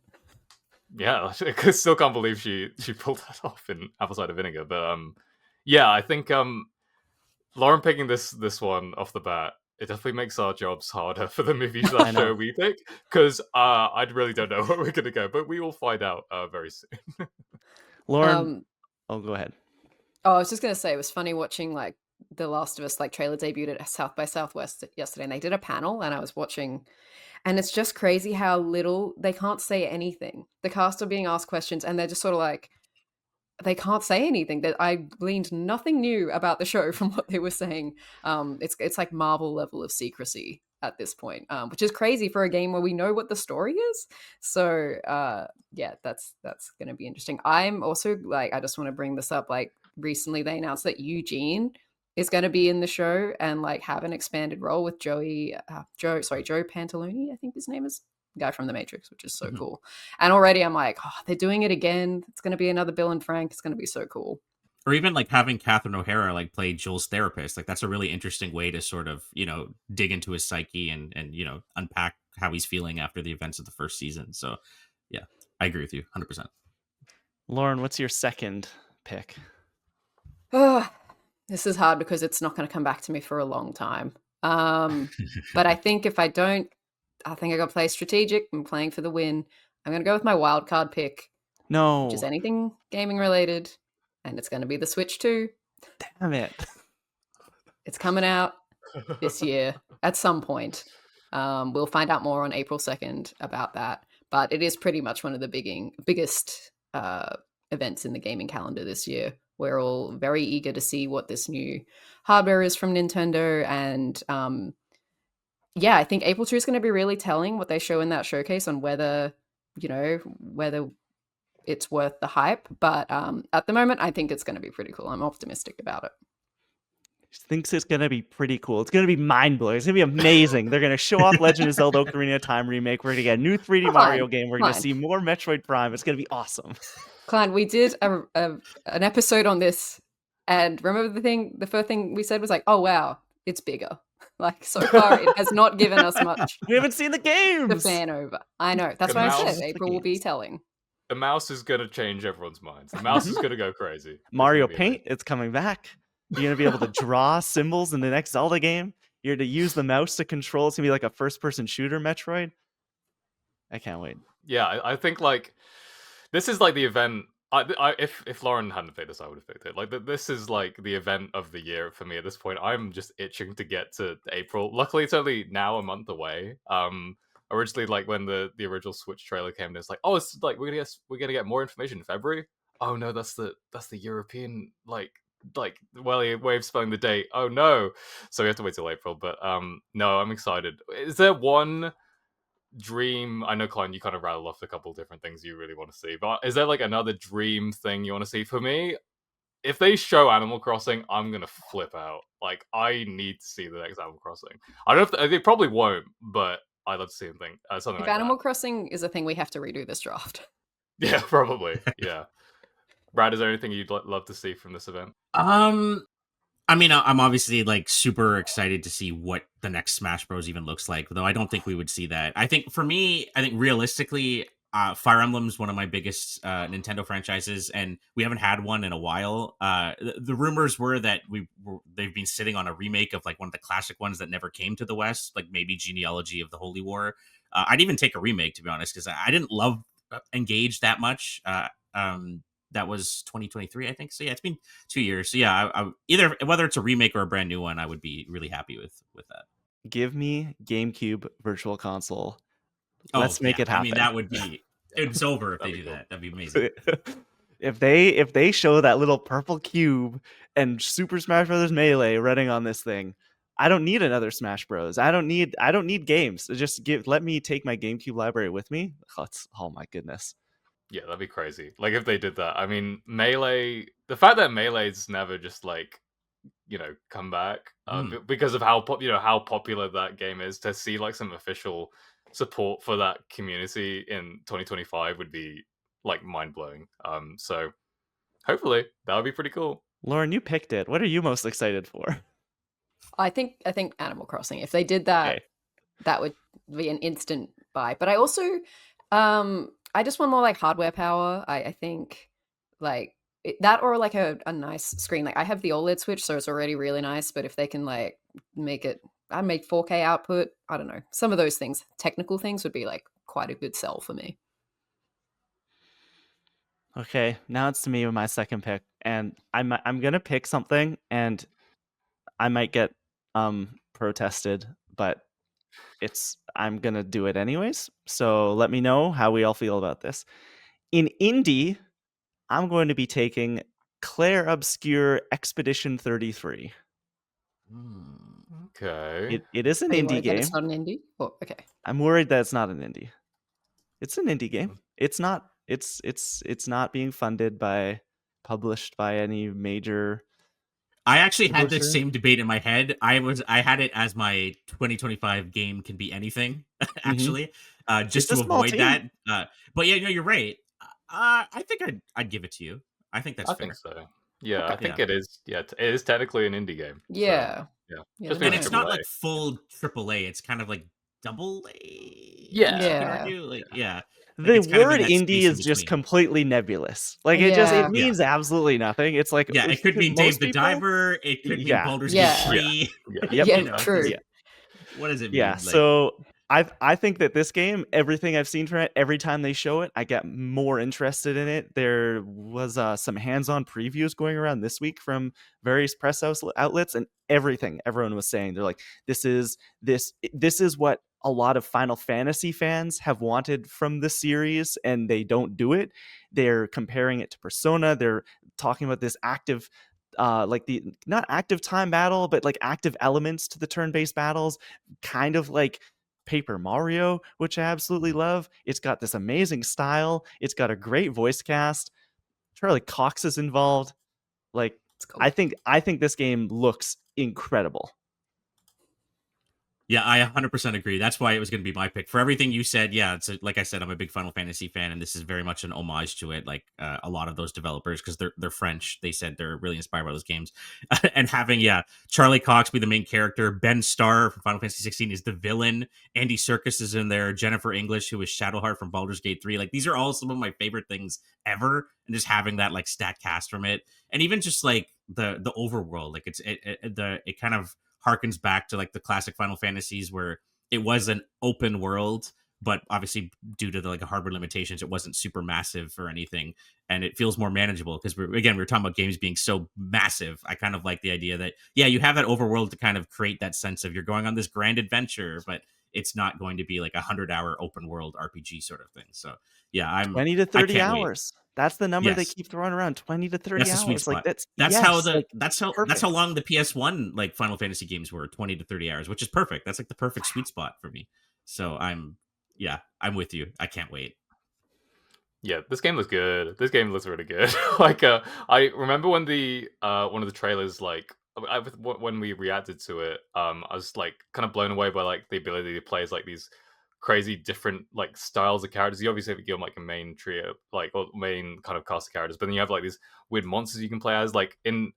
B: Yeah, I still can't believe she pulled that off in Apple Cider Vinegar. But yeah, I think Lauren picking this one off the bat, it definitely makes our jobs harder for the movie show we pick, because I really don't know where we're gonna go, but we will find out very soon.
A: Lauren, go ahead.
C: Oh, I was just gonna say, it was funny watching like The Last of Us like trailer debuted at South by Southwest yesterday, and they did a panel, and I was watching, and it's just crazy how little they can't say anything. The cast are being asked questions, and they're just sort of like, they can't say anything. That I gleaned nothing new about the show from what they were saying. It's like Marvel level of secrecy. at this point, which is crazy for a game where we know what the story is. So yeah, that's going to be interesting. I'm also like, I just want to bring this up. Like recently, they announced that Eugene is going to be in the show and like have an expanded role with Joe Pantaloni, I think his name is, guy from The Matrix, which is so cool. And already I'm like, oh, they're doing it again. It's going to be another Bill and Frank. It's going to be so cool.
D: Or even like having Catherine O'Hara like play Joel's therapist. Like that's a really interesting way to sort of, dig into his psyche and unpack how he's feeling after the events of the first season. So yeah, I agree with you 100%.
A: Lauren, what's your second pick?
C: Oh, this is hard because it's not going to come back to me for a long time. But I think if I don't, I think I got to play strategic. I'm playing for the win. I'm going to go with my wild card pick.
A: No.
C: Which is anything gaming related. And it's going to be the Switch 2.
A: Damn it.
C: It's coming out this year at some point. We'll find out more on April 2nd about that. But it is pretty much one of the biggest events in the gaming calendar this year. We're all very eager to see what this new hardware is from Nintendo. And yeah, I think April 2 is going to be really telling what they show in that showcase on whether it's worth the hype. But at the moment, I think it's going to be pretty cool. I'm optimistic about it.
A: Thinks it's going to be pretty cool. It's going to be mind-blowing. It's going to be amazing. They're going to show off Legend of Zelda Ocarina of Time remake. We're going to get a new 3D Mario game. We're going to see more Metroid Prime. It's going to be awesome.
C: Klein, we did an episode on this, and remember the first thing we said was like, oh wow, it's bigger. Like, so far, it has not given us much.
A: We haven't seen the games.
C: The fan over. I know. That's why I said April will be telling.
B: The mouse is going to change everyone's minds. The mouse is going to go crazy.
A: Mario Paint, it's coming back. You're going to be able to draw symbols in the next Zelda game. You're going to use the mouse to control. It's going to be like a first-person shooter Metroid. I can't wait.
B: Yeah, I think like this is like the event. If Lauren hadn't picked this, I would have picked it. Like this is like the event of the year for me at this point. I'm just itching to get to April. Luckily, it's only now a month away. Originally, like when the original Switch trailer came in, it's like, oh, it's like we're gonna get more information in February. Oh no, that's the European way of spelling the date. Oh no, so we have to wait till April. But no, I'm excited. Is there one dream? I know, Klein, you kind of rattled off a couple different things you really want to see, but is there like another dream thing you want to see? For me, if they show Animal Crossing, I'm gonna flip out. Like, I need to see the next Animal Crossing. I don't know if they probably won't, but I'd love to see something
C: if
B: like
C: Animal
B: that.
C: Crossing is a thing, we have to redo this draft.
B: Yeah, probably. Yeah. Brad, is there anything you'd love to see from this event?
D: I mean, I'm obviously like super excited to see what the next Smash Bros. Even looks like, though I don't think we would see that. I think for me, realistically, Fire Emblem is one of my biggest Nintendo franchises, and we haven't had one in a while. The rumors were that they've been sitting on a remake of like one of the classic ones that never came to the West, like maybe Genealogy of the Holy War. I'd even take a remake, to be honest, because I didn't love Engage that much. That was 2023, I think. So yeah, it's been 2 years. So yeah, I either whether it's a remake or a brand new one, I would be really happy with that.
A: Give me GameCube Virtual Console. Let's make it happen.
D: I mean, that would be it's over if they do that. That'd be amazing.
A: If they show that little purple cube and Super Smash Bros. Melee running on this thing, I don't need another Smash Bros. I don't need games. Just let me take my GameCube library with me. Oh my goodness.
B: Yeah, that'd be crazy. Like if they did that. I mean, Melee. The fact that Melee's never just like, come back because of how popular that game is. To see like some official support for that community in 2025 would be like mind blowing. So hopefully that would be pretty cool.
A: Lauren, you picked it. What are you most excited for?
C: I think Animal Crossing. If they did that, that would be an instant buy. But I also, I just want more like hardware power. I think like that, or like a nice screen. Like I have the OLED Switch, so it's already really nice. But if they can like make 4K output, I don't know. Some of those things, technical things, would be like quite a good sell for me.
A: Okay, now it's to me with my second pick, and I'm gonna pick something, and I might get protested, but I'm gonna do it anyways. So let me know how we all feel about this. In indie, I'm going to be taking Claire Obscure Expedition 33.
B: Okay.
A: It is an
C: Are you
A: indie
C: worried that it's
A: game.
C: not an indie? Oh, okay.
A: I'm worried that it's not an indie. It's an indie game.
B: Mhm.
A: It's not. It's not being published by any major
D: I actually had this
A: publisher.
D: same debate in my head. I had it as my 2025 game can be anything,
A: Mhm.
D: actually,
A: It's
D: just
A: a
D: to
A: small
D: avoid
A: team.
D: that. But yeah, no, you're right. I think I'd give it to you. I think that's
B: I think
D: fair.
B: so. Yeah, I
C: Okay.
B: think
D: Yeah.
B: it is. Yeah, it is technically an indie game. So
C: Yeah.
B: yeah,
C: Yeah,
B: just
C: no,
B: being
D: And
B: a
C: I
D: it's
C: agree.
B: triple
D: not
B: A.
D: like full AAA. It's kind of like double A, I guess you
B: Yeah,
D: could
C: Yeah.
D: argue. Like, yeah, like
A: The
D: it's kind of in
A: word
D: that
A: indie
D: space in
A: is just
D: between.
A: completely nebulous. Like it
C: Yeah.
D: Yeah,
A: means absolutely nothing. It's like
D: yeah. It could
A: to
D: mean Dave
A: most
D: the
A: people,
D: Diver. It could mean
A: yeah,
D: Baldur's Gate
C: Yeah.
B: yeah,
D: 3.
B: yeah,
A: yep,
C: Yeah,
D: You know,
C: true.
A: yeah.
D: what does it
A: Yeah,
D: mean? Like,
A: so I think that this game, everything I've seen from it, every time they show it, I get more interested in it. There was some hands-on previews going around this week from various press outlets, and everyone was saying they're like, this is what a lot of Final Fantasy fans have wanted from the series, and they don't do it. They're comparing it to Persona. They're talking about this active like the not active time battle, but like active elements to the turn-based battles, kind of like Paper Mario, which I absolutely love. It's got this amazing style. It's got a great voice cast. Charlie Cox is involved. Like
C: It's cool.
A: I think this game looks incredible.
D: yeah, I 100% agree. That's why it was going to be my pick. For everything you said, yeah, like I said, I'm a big Final Fantasy fan, and this is very much an homage to it. Like a lot of those developers, because they're French, they said they're really inspired by those games. And having Charlie Cox be the main character, Ben Starr from Final Fantasy 16 is the villain, Andy Serkis is in there, Jennifer English, who is Shadowheart from Baldur's Gate 3. Like these are all some of my favorite things ever, and just having that like stat cast from it, and even just like the overworld, like it kind of harkens back to like the classic Final Fantasies where it was an open world, but obviously due to the like hardware limitations, it wasn't super massive or anything, and it feels more manageable because we were talking about games being so massive. I kind of like the idea that you have that overworld to kind of create that sense of you're going on this grand adventure, but it's not going to be like 100-hour open world RPG sort of thing. So yeah,
A: 20 to
D: I
A: 30
D: can't wait.
A: hours. That's the number they
D: Yes,
A: keep throwing around. 20 to 30
D: that's the sweet
A: hours. Like
D: spot.
A: that's
D: That's how
A: yes, like
D: that's how
A: perfect.
D: long the PS1 like Final Fantasy games were, 20 to 30 hours, which is perfect. That's like the perfect sweet spot for me. So I'm with you. I can't wait.
B: yeah. This game looks good. This game looks really good. Like, I remember when the one of the trailers, like, when we reacted to it, I was like kind of blown away by like the ability to play as like these crazy different like styles of characters. You obviously have like a main trio, like or main kind of cast of characters, but then you have like these weird monsters you can play as. Like in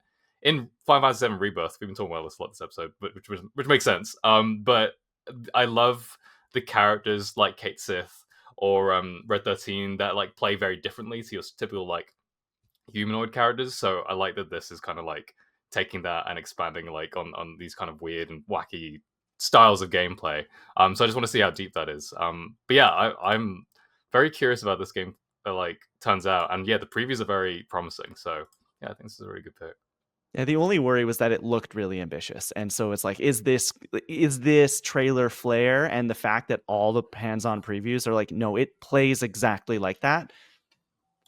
B: Final Fantasy VII Rebirth, we've been talking about this a lot this episode, but which makes sense. But I love the characters like Kate Sith or Red 13 that like play very differently to your typical like humanoid characters. So I like that this is kind of like taking that and expanding like on these kind of weird and wacky styles of gameplay. So I just want to see how deep that is. But yeah, I'm very curious about this game. Like turns out, and yeah, the previews are very promising. So yeah, I think this is a really good pick.
A: Yeah, the only worry was that it looked really ambitious. And so it's like, is this trailer flair and the fact that all the hands-on previews are like, no, it plays exactly like that.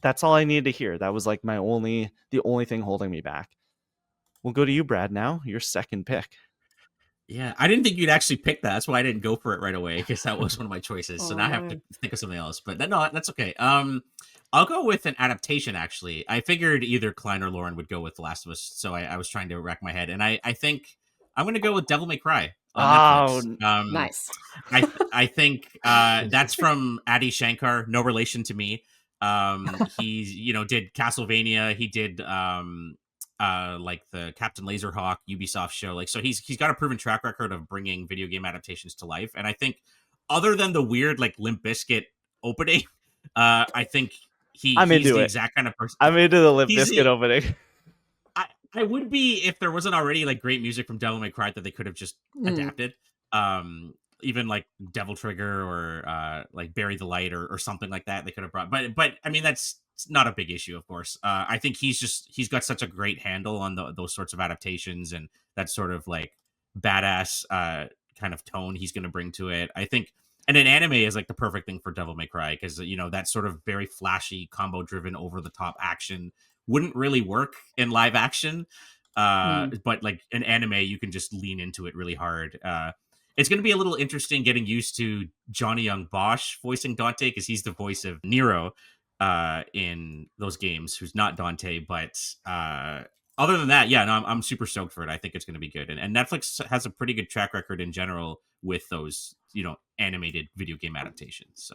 A: That's all I needed to hear. That was like the only thing holding me back. We'll go to you, Brad, now. Your second pick.
D: Yeah, I didn't think you'd actually pick that. That's why I didn't go for it right away, because that was one of my choices. So
C: Oh
D: now I have to
C: no.
D: think of something else. But no, that's okay. I'll go with an adaptation. Actually, I figured either Klein or Lauren would go with The Last of Us, so I was trying to rack my head, and I think I'm going to go with Devil May Cry on
A: Oh,
D: Netflix.
C: Nice.
D: I think that's from Adi Shankar, no relation to me. He's did Castlevania. He did like the Captain Laserhawk Ubisoft show. Like, so he's got a proven track record of bringing video game adaptations to life. And I think, other than the weird like Limp Bizkit opening, I think
A: I'm
D: he's
A: into
D: the
A: it.
D: exact kind of person.
A: I'm into the Limp
D: He's
A: Bizkit opening.
D: I would be if there wasn't already like great music from Devil May Cry that they could have just adapted. Even like Devil Trigger or like Bury the Light or something like that they could have brought. But I mean that's not a big issue, of course. I think he's got such a great handle on those sorts of adaptations and that sort of like badass kind of tone he's going to bring to it. I think, and an anime is like the perfect thing for Devil May Cry because that sort of very flashy, combo driven, over the top action wouldn't really work in live action. But like an anime, you can just lean into it really hard. It's going to be a little interesting getting used to Johnny Young Bosch voicing Dante, because he's the voice of Nero in those games, who's not Dante. But other than that, yeah, no, I'm super stoked for it. I think it's going to be good. And Netflix has a pretty good track record in general with those, animated video game adaptations. So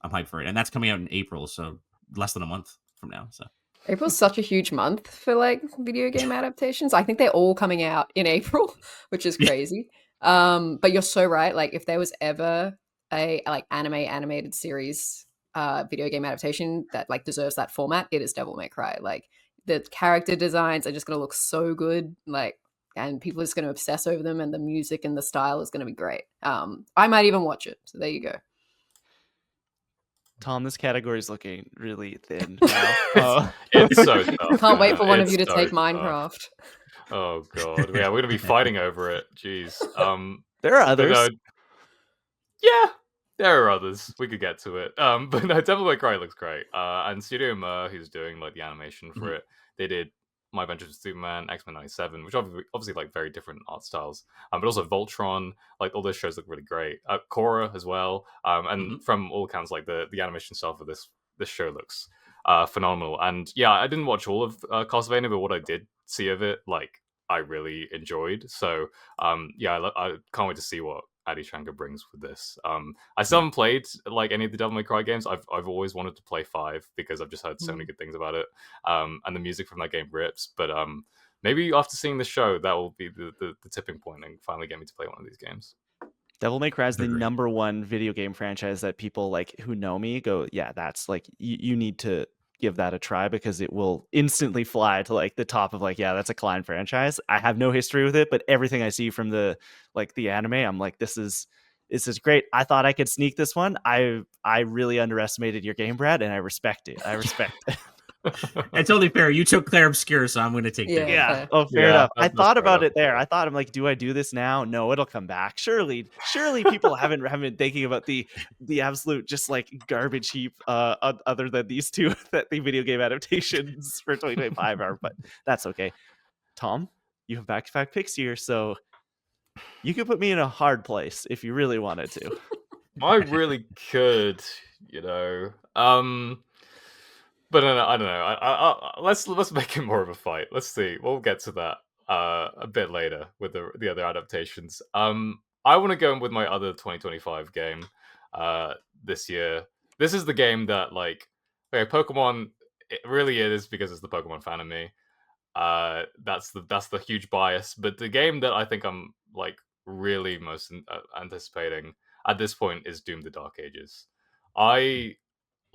D: I'm hyped for it. And that's coming out in April, so less than a month from now. So
C: April's such a huge month for like video game adaptations. I think they're all coming out in April, which is crazy. But you're so right. Like if there was ever a like animated series video game adaptation that like deserves that format, it is Devil May Cry. Like the character designs are just gonna look so good. Like and people are just gonna obsess over them, and the music and the style is gonna be great. I might even watch it. So there you go.
A: Tom, this category is looking really thin now.
B: It's so tough.
C: Can't wait for one of
B: It's
C: you to
B: so
C: take
B: tough.
C: Minecraft.
B: Oh god, yeah, we're gonna be fighting over it. Jeez.
A: There are
B: but
A: others.
B: yeah, there are others. We could get to it. But no, Devil May Cry looks great. And Studio Mer, who's doing like the animation for it, they did My Adventures with Superman, X-Men '97, which obviously like very different art styles. But also Voltron, like all those shows look really great. Korra as well. And from all accounts, like the animation style for this show looks phenomenal. And yeah, I didn't watch all of Castlevania, but what I did see of it, like I really enjoyed. So yeah, I can't wait to see what Adi Shankar brings with this. I still haven't played like any of the Devil May Cry games. I've always wanted to play 5 because I've just heard so many good things about it. And the music from that game rips. But maybe after seeing the show, that will be the tipping point and finally get me to play one of these games.
A: Devil May Cry is the
D: Agreed.
A: number one video game franchise that people like who know me go, yeah, that's like you need to give that a try, because it will instantly fly to like the top of like, yeah, that's a Klein franchise. I have no history with it, but everything I see from the anime, I'm like, this is great. I thought I could sneak this one. I really underestimated your game, Brad, and I respect it.
D: It's only fair. You took Claire Obscure, so I'm going to take that.
A: Yeah. Oh, fair enough. I
B: that's
A: thought
B: fair
A: about
B: enough,
A: it there.
B: yeah.
A: I thought, I'm like, do I do this now? No, it'll come back. Surely people haven't been thinking about the absolute just like garbage heap other than these two that the video game adaptations for 2025 are, but that's okay. Tom, you have back-to-back picks here, so you could put me in a hard place if you really wanted to.
B: I really could, But I don't know. Let's make it more of a fight. Let's see. We'll get to that a bit later with the other adaptations. I want to go in with my other 2025 game this year. This is the game that Pokemon. It really is because it's the Pokemon fan in me. That's the huge bias. But the game that I think I'm like really most anticipating at this point is Doom: The Dark Ages. I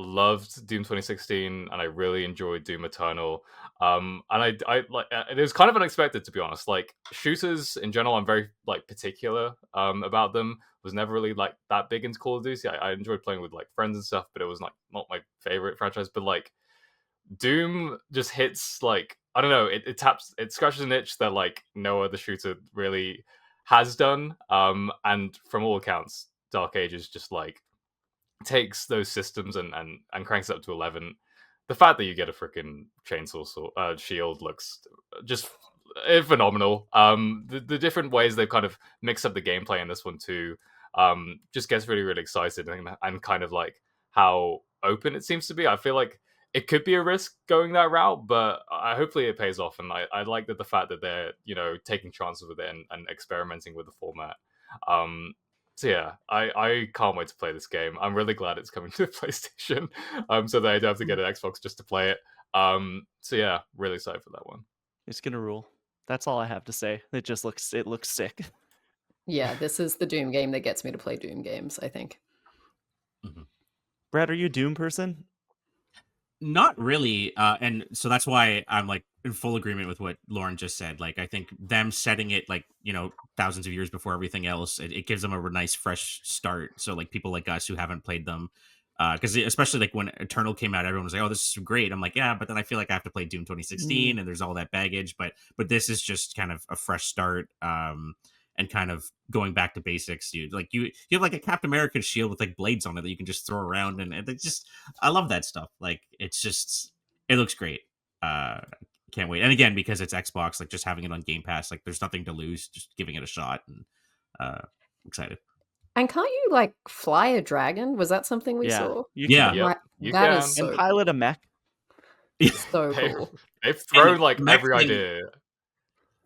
B: loved Doom 2016 and I really enjoyed Doom Eternal. And I like it was kind of unexpected, to be honest. Like shooters in general, I'm very like particular about them. Was never really like that big into Call of Duty. I enjoyed playing with like friends and stuff, but it was like not my favorite franchise. But like Doom just hits like I don't know, it scratches an itch that like no other shooter really has done. And from all accounts, Dark Ages just like takes those systems and cranks it up to 11. The fact that you get a freaking chainsaw shield looks just phenomenal. The different ways they've kind of mixed up the gameplay in this one too just gets really, really excited, and kind of like how open it seems to be. I feel like it could be a risk going that route, but hopefully it pays off. And I like that the fact that they're taking chances with it and experimenting with the format. So yeah, I can't wait to play this game. I'm really glad it's coming to the PlayStation, so that I don't have to get an Xbox just to play it. So yeah, really excited for that one.
A: It's gonna rule. That's all I have to say. It looks sick.
C: Yeah, this is the Doom game that gets me to play Doom games, I think.
A: Brad, are you a Doom person?
D: Not really, and so that's why I'm like in full agreement with what Lauren just said. Like, I think them setting it like thousands of years before everything else, it gives them a nice fresh start. So like people like us who haven't played them, because especially like when Eternal came out, everyone was like, "Oh, this is great." I'm like, "Yeah," but then I feel like I have to play Doom 2016, and there's all that baggage. But this is just kind of a fresh start. And kind of going back to basics. You have like a Captain America shield with like blades on it that you can just throw around, and it just I love that stuff. Like it looks great. can't wait. And again, because it's Xbox, like just having it on Game Pass, like there's nothing to lose, just giving it a shot, and excited.
C: And can't you like fly a dragon? Was that something we
A: Yeah,
C: saw?
A: you
D: Yeah.
A: can.
C: Right,
B: you
C: that is
B: can.
A: And
C: so
A: pilot
C: cool.
A: a mech.
C: So
B: They,
C: cool.
B: they've thrown like
D: the mech
B: every
D: thing-
B: idea.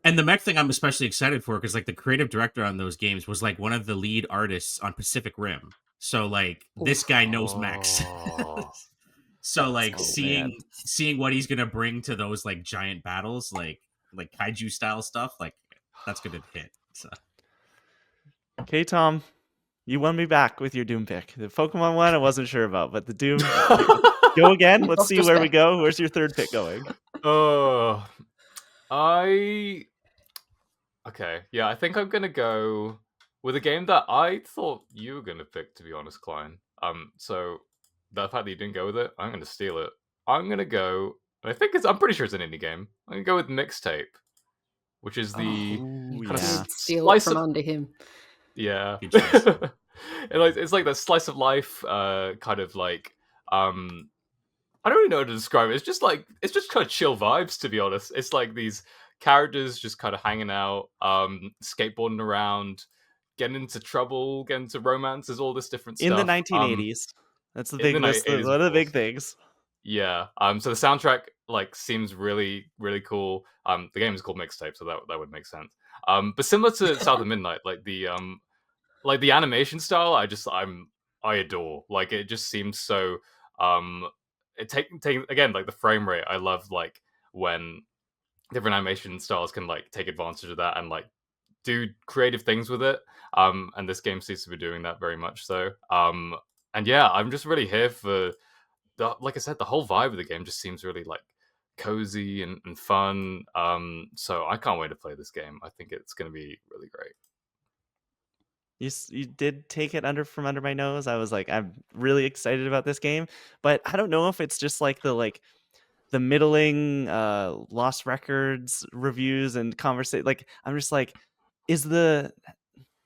D: And the mech thing I'm especially excited for because like the creative director on those games was like one of the lead artists on Pacific Rim. So like this
C: Oof.
D: guy knows mechs.
B: Oh.
D: So like
C: cool.
D: seeing what he's gonna bring to those like giant battles, like kaiju style stuff, like that's gonna hit. So
A: Okay, Tom, you won me back with your Doom pick. The Pokemon one I wasn't sure about, but the Doom. Go again. Let's see where we go. Where's your third pick going?
B: Oh, okay. Yeah, I think I'm gonna go with a game that I thought you were gonna pick, to be honest, Klein. So the fact that you didn't go with it, I'm gonna steal it. I'm gonna go. I'm pretty sure it's an indie game. I'm gonna go with Mixtape, which is the
A: Ooh,
B: kind
A: yeah.
B: of
C: Steal it
B: slice
C: from
B: of
C: under him.
B: yeah.
D: Good choice.
B: It's like that slice of life, kind of like I don't really know how to describe it. It's just kind of chill vibes, to be honest. It's like these characters just kind of hanging out, skateboarding around, getting into trouble, getting into romances, all this different
A: In the
B: stuff.
A: 1980s. That's the
B: in the
A: big. That's
B: 1980s,
A: one of the
B: of
A: big
B: course.
A: things.
B: Yeah. So the soundtrack like seems really really cool. The game is called Mixtape, so that would make sense. But similar to South of Midnight, like the animation style, I adore. Like it just seems so it take again like the frame rate. I love like when different animation styles can like take advantage of that and like do creative things with it. And this game seems to be doing that very much so. And yeah, I'm just really here for like I said, the whole vibe of the game just seems really like cozy and fun. So I can't wait to play this game. I think it's going to be really great.
A: You did take it from under my nose. I was like, I'm really excited about this game, but I don't know if it's just like the middling Lost Records reviews and conversation. Like I'm just like, is the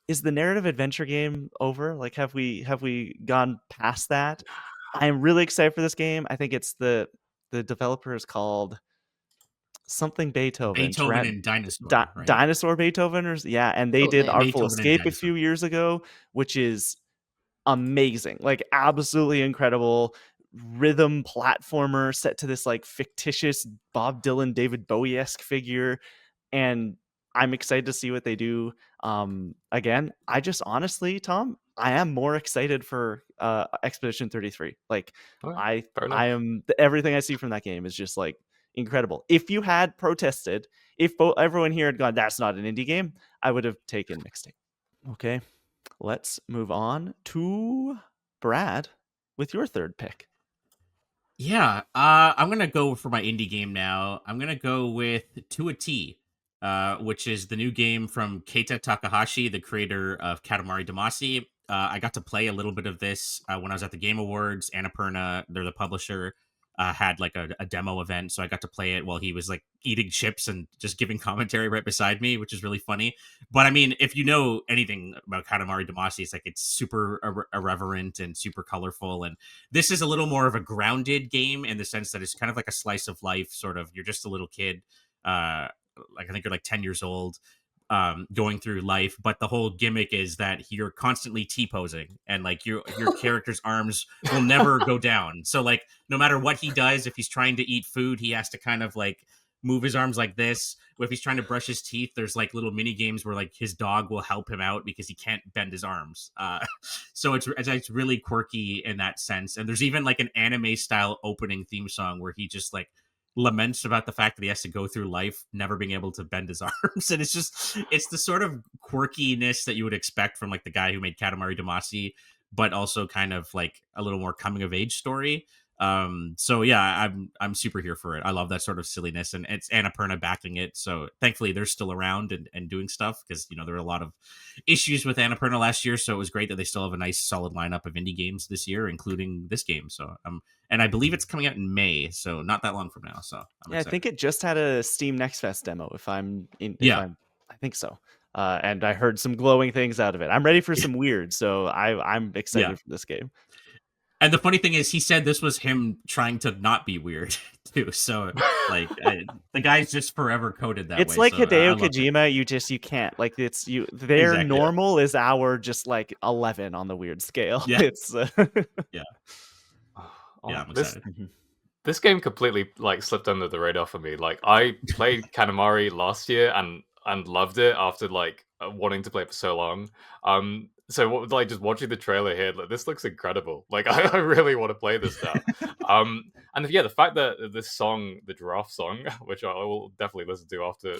A: narrative adventure game over? Like have we gone past that? I'm really excited for this game. I think it's the developer is called something Beethoven.
D: Beethoven and Dinosaur, right?
A: Dinosaur Beethoven, yeah, and they
C: Oh,
A: did
C: damn.
A: Artful
D: Beethoven and
A: Escape a
D: Dinosaur.
A: few years ago, which is amazing, like absolutely incredible rhythm platformer set to this like fictitious Bob Dylan, David Bowie-esque figure, and I'm excited to see what they do. Again, I just honestly, Tom, I am more excited for Expedition 33. Like
B: Right, fair enough.
A: I am everything I see from that game is just like incredible. If you had protested, if everyone here had gone, that's not an indie game, I would have taken Mixtape. Okay, let's move on to Brad with your third pick.
D: Yeah, I'm gonna go for my indie game now. I'm gonna go with To a T, which is the new game from Keita Takahashi, the creator of Katamari Damacy. I got to play a little bit of this when I was at the Game Awards. Annapurna, they're the publisher, had like a demo event, so I got to play it while he was like eating chips and just giving commentary right beside me, which is really funny. But I mean, if you know anything about Katamari Damacy, it's like it's super irreverent and super colorful, and this is a little more of a grounded game in the sense that it's kind of like a slice of life, sort of. You're just a little kid, like I think you're like 10 years old, going through life, but the whole gimmick is that you're constantly T-posing, and like your character's arms will never go down. So like no matter what he does, if he's trying to eat food, he has to kind of like move his arms like this. If he's trying to brush his teeth, there's like little mini games where like his dog will help him out because he can't bend his arms. So it's really quirky in that sense. And there's even like an anime style opening theme song where he just like laments about the fact that he has to go through life never being able to bend his arms. And it's the sort of quirkiness that you would expect from like the guy who made Katamari Damacy, but also kind of like a little more coming of age story. So yeah, I'm super here for it. I love that sort of silliness, and it's Annapurna backing it. So thankfully they're still around and doing stuff, because you know there were a lot of issues with Annapurna last year. So it was great that they still have a nice solid lineup of indie games this year, including this game. So and I believe it's coming out in May, so not that long from now. So I'm
A: Yeah,
B: excited.
A: I think it just had a Steam Next Fest demo. I think so. And I heard some glowing things out of it. I'm ready for some weird, so I'm excited for this game.
D: And the funny thing is, he said this was him trying to not be weird. too. So like the guy's just forever coded that
A: It's
D: way.
A: like
D: So I
A: Hideo
D: love it.
A: Kojima. You can't like it's you. Their
D: Exactly.
A: normal is our just like 11 on the weird scale.
D: Yeah.
A: It's
D: Yeah. Yeah,
B: Oh,
D: I'm
B: this
D: excited.
B: this game completely like slipped under the radar for me. Like I played Katamari last year and loved it after like wanting to play it for so long. So what, like just watching the trailer here, like this looks incredible. Like I really want to play this now. And yeah, the fact that this song, the giraffe song, which I will definitely listen to after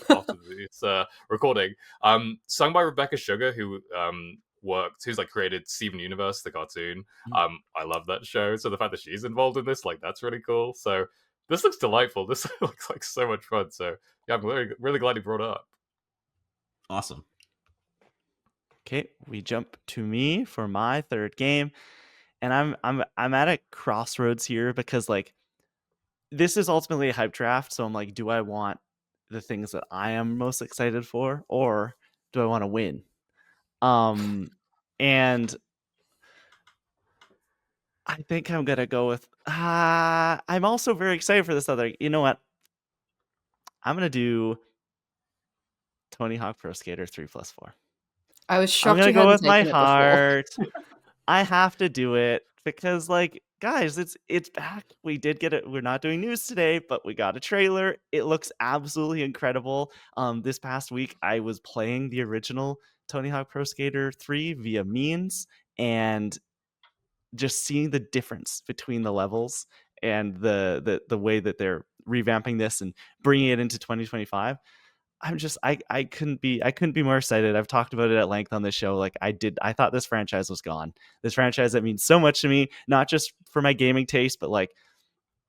B: this recording, sung by Rebecca Sugar, who's like created Steven Universe, the cartoon. I love that show. So the fact that she's involved in this, like, that's really cool. So this looks delightful. This looks like so much fun. So yeah, I'm really, really glad you brought it up.
D: Awesome.
A: okay. We jump to me for my third game, and I'm at a crossroads here because like this is ultimately a hype draft. So I'm like, do I want the things that I am most excited for, or do I want to win? And I think I'm gonna go with. I'm also very excited for this other. You know what? I'm gonna do Tony Hawk Pro Skater 3+4.
C: I was
A: I'm
C: shocked
A: gonna
C: you
A: go
C: hadn't
A: with my
C: taken it before.
A: heart. I have to do it because, like, guys, it's back. We did get it. We're not doing news today, but we got a trailer. It looks absolutely incredible. This past week I was playing the original Tony Hawk Pro Skater 3 via means, and just seeing the difference between the levels and the way that they're revamping this and bringing it into 2025. I couldn't be more excited. I've talked about it at length on this show. Like I thought this franchise was gone. This franchise that means so much to me, not just for my gaming taste, but like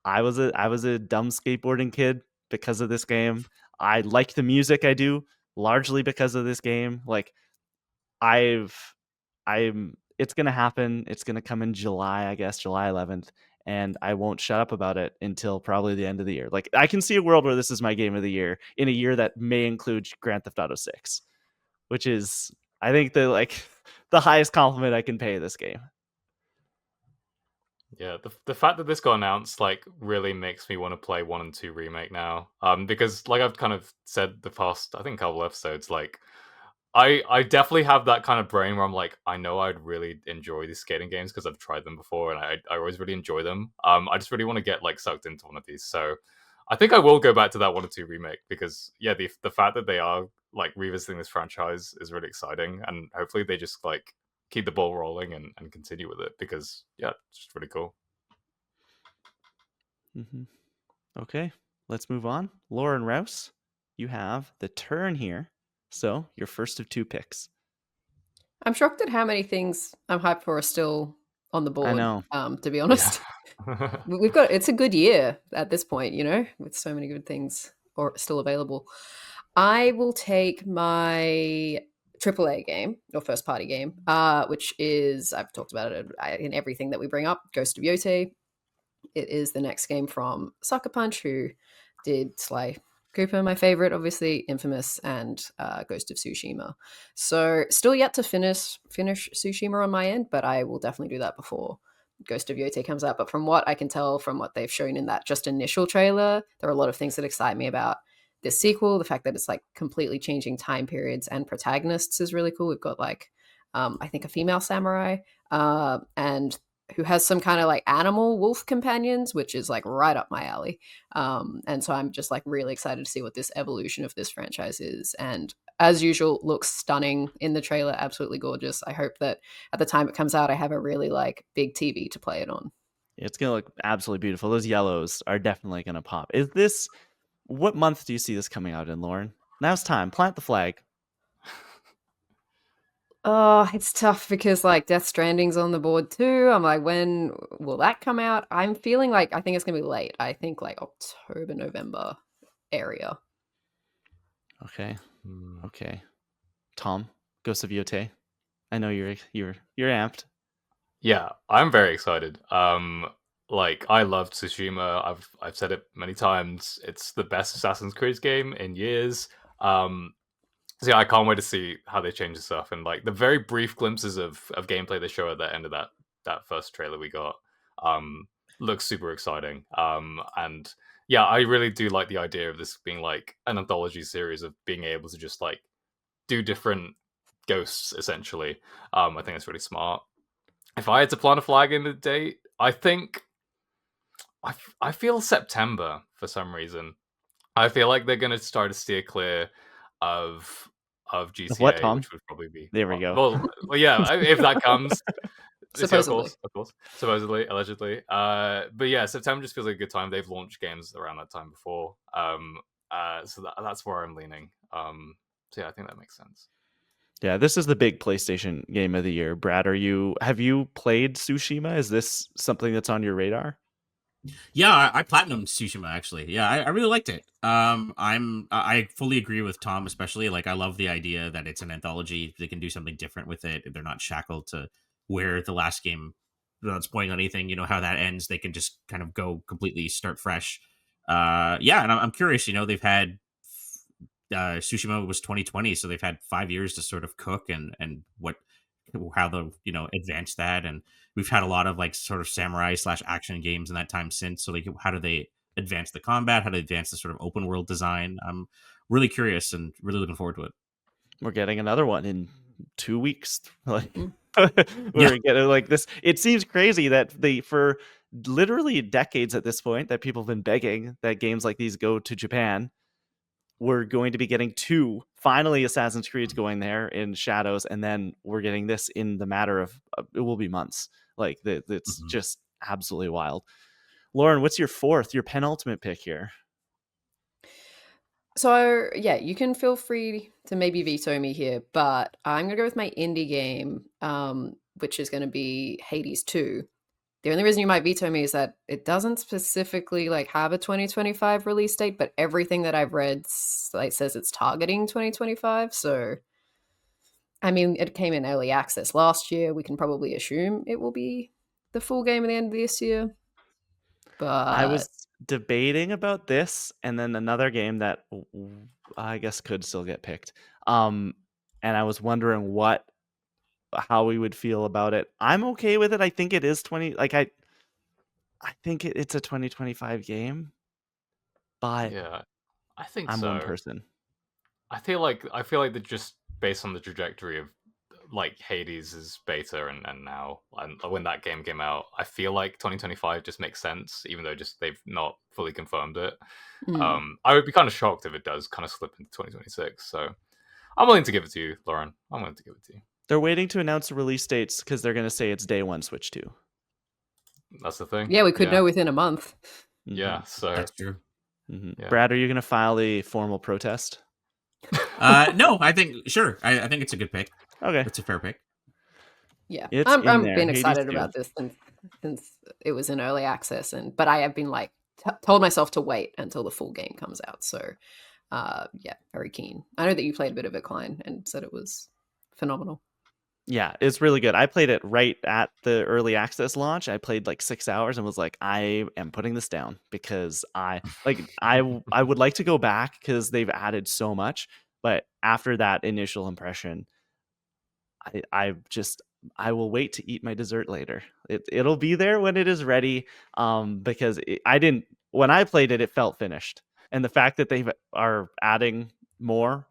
A: I was a dumb skateboarding kid because of this game. I like the music I do largely because of this game. Like I've I'm it's gonna happen. It's gonna come in July, I guess, July 11th, and I won't shut up about it until probably the end of the year. Like I can see a world where this is my game of the year in a year that may include Grand Theft Auto 6, which is I think the like the highest compliment I can pay this game.
B: Yeah, the fact that this got announced like really makes me want to play 1 and 2 remake now. Because like I've kind of said the past, I think, couple episodes, like I definitely have that kind of brain where I'm like, I know I'd really enjoy these skating games because I've tried them before and I always really enjoy them. I just really want to get like sucked into one of these. So I think I will go back to that 1 and 2 remake because yeah, the fact that they are like revisiting this franchise is really exciting, and hopefully they just like keep the ball rolling and continue with it because yeah, it's just really cool.
A: Mm-hmm. Okay, let's move on. Lauren Rouse, you have the turn here. So your first of two picks.
C: I'm shocked at how many things I'm hyped for are still on the
A: I
C: board.
A: know.
C: To be
B: Yeah.
C: honest, we've got it's a good year at this point, you know, with so many good things or still available. I will take my AAA game or first party game, which is I've talked about it in everything that we bring up. Ghost of Yotei. It is the next game from Sucker Punch, who did Sly Cooper, my favorite, obviously, Infamous, and Ghost of Tsushima. So still yet to finish Tsushima on my end, but I will definitely do that before Ghost of Yotei comes out. But from what I can tell from what they've shown in that just initial trailer, there are a lot of things that excite me about this sequel. The fact that it's like completely changing time periods and protagonists is really cool. We've got like I think a female samurai and who has some kind of like animal wolf companions, which is like right up my alley. And so I'm just like really excited to see what this evolution of this franchise is. And as usual, looks stunning in the trailer, absolutely gorgeous. I hope that at the time it comes out, I have a really like big TV to play it on.
A: It's gonna look absolutely beautiful. Those yellows are definitely gonna pop. Is this what month do you see this coming out in, Lauren? Now's time. Plant the flag.
C: Oh, it's tough because like Death Stranding's on the board too. I'm like, when will that come out? I'm feeling like I think it's gonna be late. I think like October, November area.
A: Okay. Okay. Tom, Ghost of Yotei. I know you're amped.
B: Yeah, I'm very excited. Like I loved Tsushima. I've said it many times. It's the best Assassin's Creed game in years. So yeah, I can't wait to see how they change the stuff and like the very brief glimpses of gameplay they show at the end of that first trailer we got. Looks super exciting. And yeah, I really do like the idea of this being like an anthology series of being able to just like do different ghosts essentially. I think it's really smart. If I had to plant a flag in the date, I think I feel September for some reason. I feel like they're gonna start to steer clear of
A: Of what,
B: GTA,
A: Tom?
B: which would probably be
A: There we go.
B: yeah, if that comes this year,
C: Supposedly.
B: of course, supposedly, allegedly. But yeah, September just feels like a good time. They've launched games around that time before, so that's where I'm leaning. So yeah, I think that makes sense.
A: Yeah, this is the big PlayStation game of the year. Brad, have you played Tsushima? Is this something that's on your radar?
D: Yeah, I platinumed Tsushima actually. Yeah, I really liked it. I fully agree with Tom, especially like I love the idea that it's an anthology. They can do something different with it. They're not shackled to where the last game. Not spoiling anything, how that ends. They can just kind of go completely start fresh. Yeah, and I'm curious. They've had Tsushima was 2020, so they've had 5 years to sort of cook and how they'll advance that. And we've had a lot of like sort of samurai slash action games in that time since. So like, how do they advance the combat? How do they advance the sort of open world design? I'm really curious and really looking forward to it.
A: We're getting another one in 2 weeks. Like
C: Mm.
D: Yeah.
A: we're getting like this. It seems crazy that for literally decades at this point that people have been begging that games like these go to Japan. We're going to be getting 2 finally Assassin's Creed's going there in Shadows, and then we're getting this in the matter of it will be months. Like it's
D: Mhm.
A: just absolutely wild. Lauren, what's your your penultimate pick here?
C: So yeah, you can feel free to maybe veto me here, but I'm gonna go with my indie game, which is gonna be Hades 2. The only reason you might veto me is that it doesn't specifically like have a 2025 release date, but everything that I've read like says it's targeting 2025. So I mean, it came in early access last year. We can probably assume it will be the full game at the end of this year.
A: I
C: But
A: was debating about this and then another game that I guess could still get picked. And I was wondering how we would feel about it. I'm okay with it. I think it is 20 like I think it's a 2025 game, but
B: Yeah, I think
A: I'm one
B: so.
A: person.
B: I feel like they're just based on the trajectory of like Hades' beta and now and when that game came out, I feel like 2025 just makes sense, even though just they've not fully confirmed it.
C: mm,
B: I would be kind of shocked if it does kind of slip into 2026. So I'm willing to give it to you, Lauren. I'm willing to give it to you.
A: They're waiting to announce the release dates because they're going to say it's day one Switch 2.
B: That's the thing.
C: yeah, we could
B: Yeah,
C: know within a month.
B: yeah. So
D: That's true.
B: yeah.
A: Brad, are you going to file a formal protest?
D: No, I think sure. I think it's a good pick.
A: Okay.
D: It's a fair pick.
C: Yeah,
A: It's in
C: I'm
A: there.
C: been
A: Hades
C: excited
A: 2.
C: about this since it was in early access, but I have been like told myself to wait until the full game comes out. So, yeah, very keen. I know that you played a bit of it, Klein, and said it was phenomenal.
A: Yeah, it's really good. I played it right at the early access launch. I played like 6 hours and was like, I am putting this down because I would like to go back because they've added so much. But after that initial impression, I will wait to eat my dessert later. It'll be there when it is ready. Because I didn't when I played it, it felt finished, and the fact that they are adding more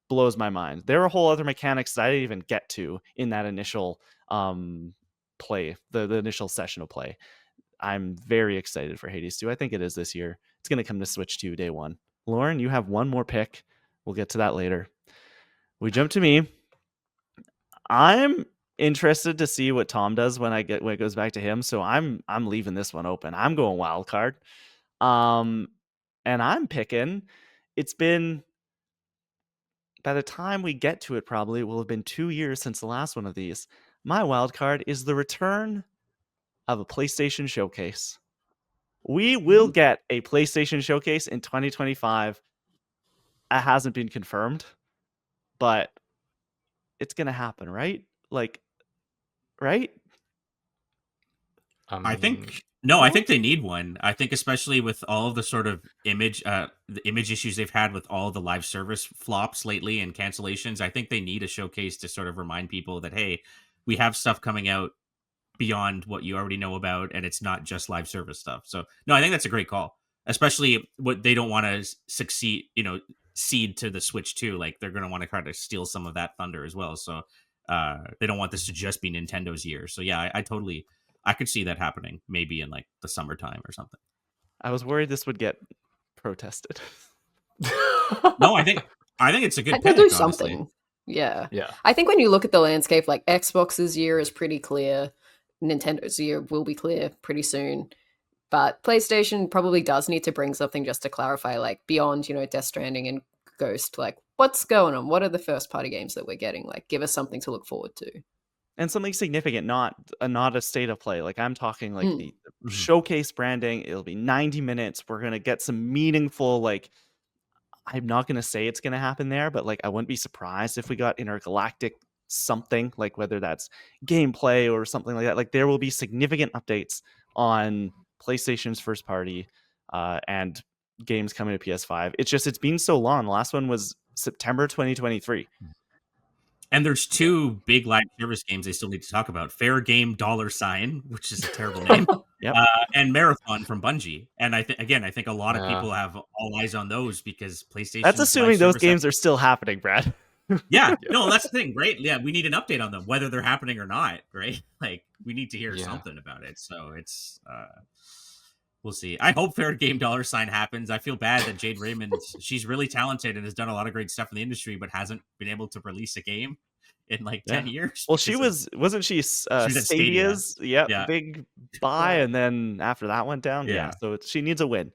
A: blows my mind. There are whole other mechanics that I didn't even get to in that initial play, the initial session of play. I'm very excited for Hades 2. I think it is this year. It's going to come to Switch 2 day one. Lauren, you have one more pick. We'll get to that later. We jump to me. I'm interested to see what Tom does when it goes back to him. So I'm leaving this one open. I'm going wild card. And I'm picking. It's been by the time we get to it, probably it will have been 2 years since the last one of these. My wild card is the return of a PlayStation Showcase. We will get a PlayStation Showcase in 2025. It hasn't been confirmed, but it's gonna happen, right? Like, right?
B: I
D: I
B: mean,
D: think no, I
B: yeah.
D: think they need one. I think especially with all of the sort of the image issues they've had with all the live service flops lately and cancellations, I think they need a showcase to sort of remind people that hey, we have stuff coming out beyond what you already know about and it's not just live service stuff. So, no, I think that's a great call. especially what they don't want to succeed, seed to the Switch too. Like they're going to want to try to steal some of that thunder as well. So they don't want this to just be Nintendo's year. So yeah, I could see that happening maybe in like the summertime or something.
A: I was worried this would get protested.
D: No, I think it's a good
C: They'll
D: pick,
C: do
D: honestly.
C: something. Yeah.
B: Yeah.
C: I think when you look at the landscape, like Xbox's year is pretty clear. Nintendo's year will be clear pretty soon. But PlayStation probably does need to bring something just to clarify, like beyond, Death Stranding and Ghost, like what's going on? What are the first party games that we're getting? Like give us something to look forward to.
A: And something significant, not a state of play. Like I'm talking like the
D: Mhm.
A: showcase branding. It'll be 90 minutes. We're gonna get some meaningful, like, I'm not gonna say it's gonna happen there, but like I wouldn't be surprised if we got intergalactic something, like whether that's gameplay or something like that. Like there will be significant updates on PlayStation's first party and games coming to PS5. It's been so long. The last one was September 2023.
D: And there's two big live service games they still need to talk about: Fair Game $, which is a terrible name,
A: Yep.
D: and Marathon from Bungie. And I think a lot of
B: Yeah.
D: people have all eyes on those because PlayStation.
A: That's assuming those games are still happening, Brad.
D: Yeah, no, that's the thing, right? Yeah, we need an update on them, whether they're happening or not, right? Like we need to hear
B: Yeah.
D: something about it. So it's we'll see. I hope Fair Game $, happens. I feel bad that Jade Raymond, she's really talented and has done a lot of great stuff in the industry, but hasn't been able to release a game in like 10 years.
A: Well, she wasn't she
D: was at Stadia.
A: Stadia's
D: Yeah.
A: big buy, and then after that went down.
D: Yeah.
A: So she needs a win.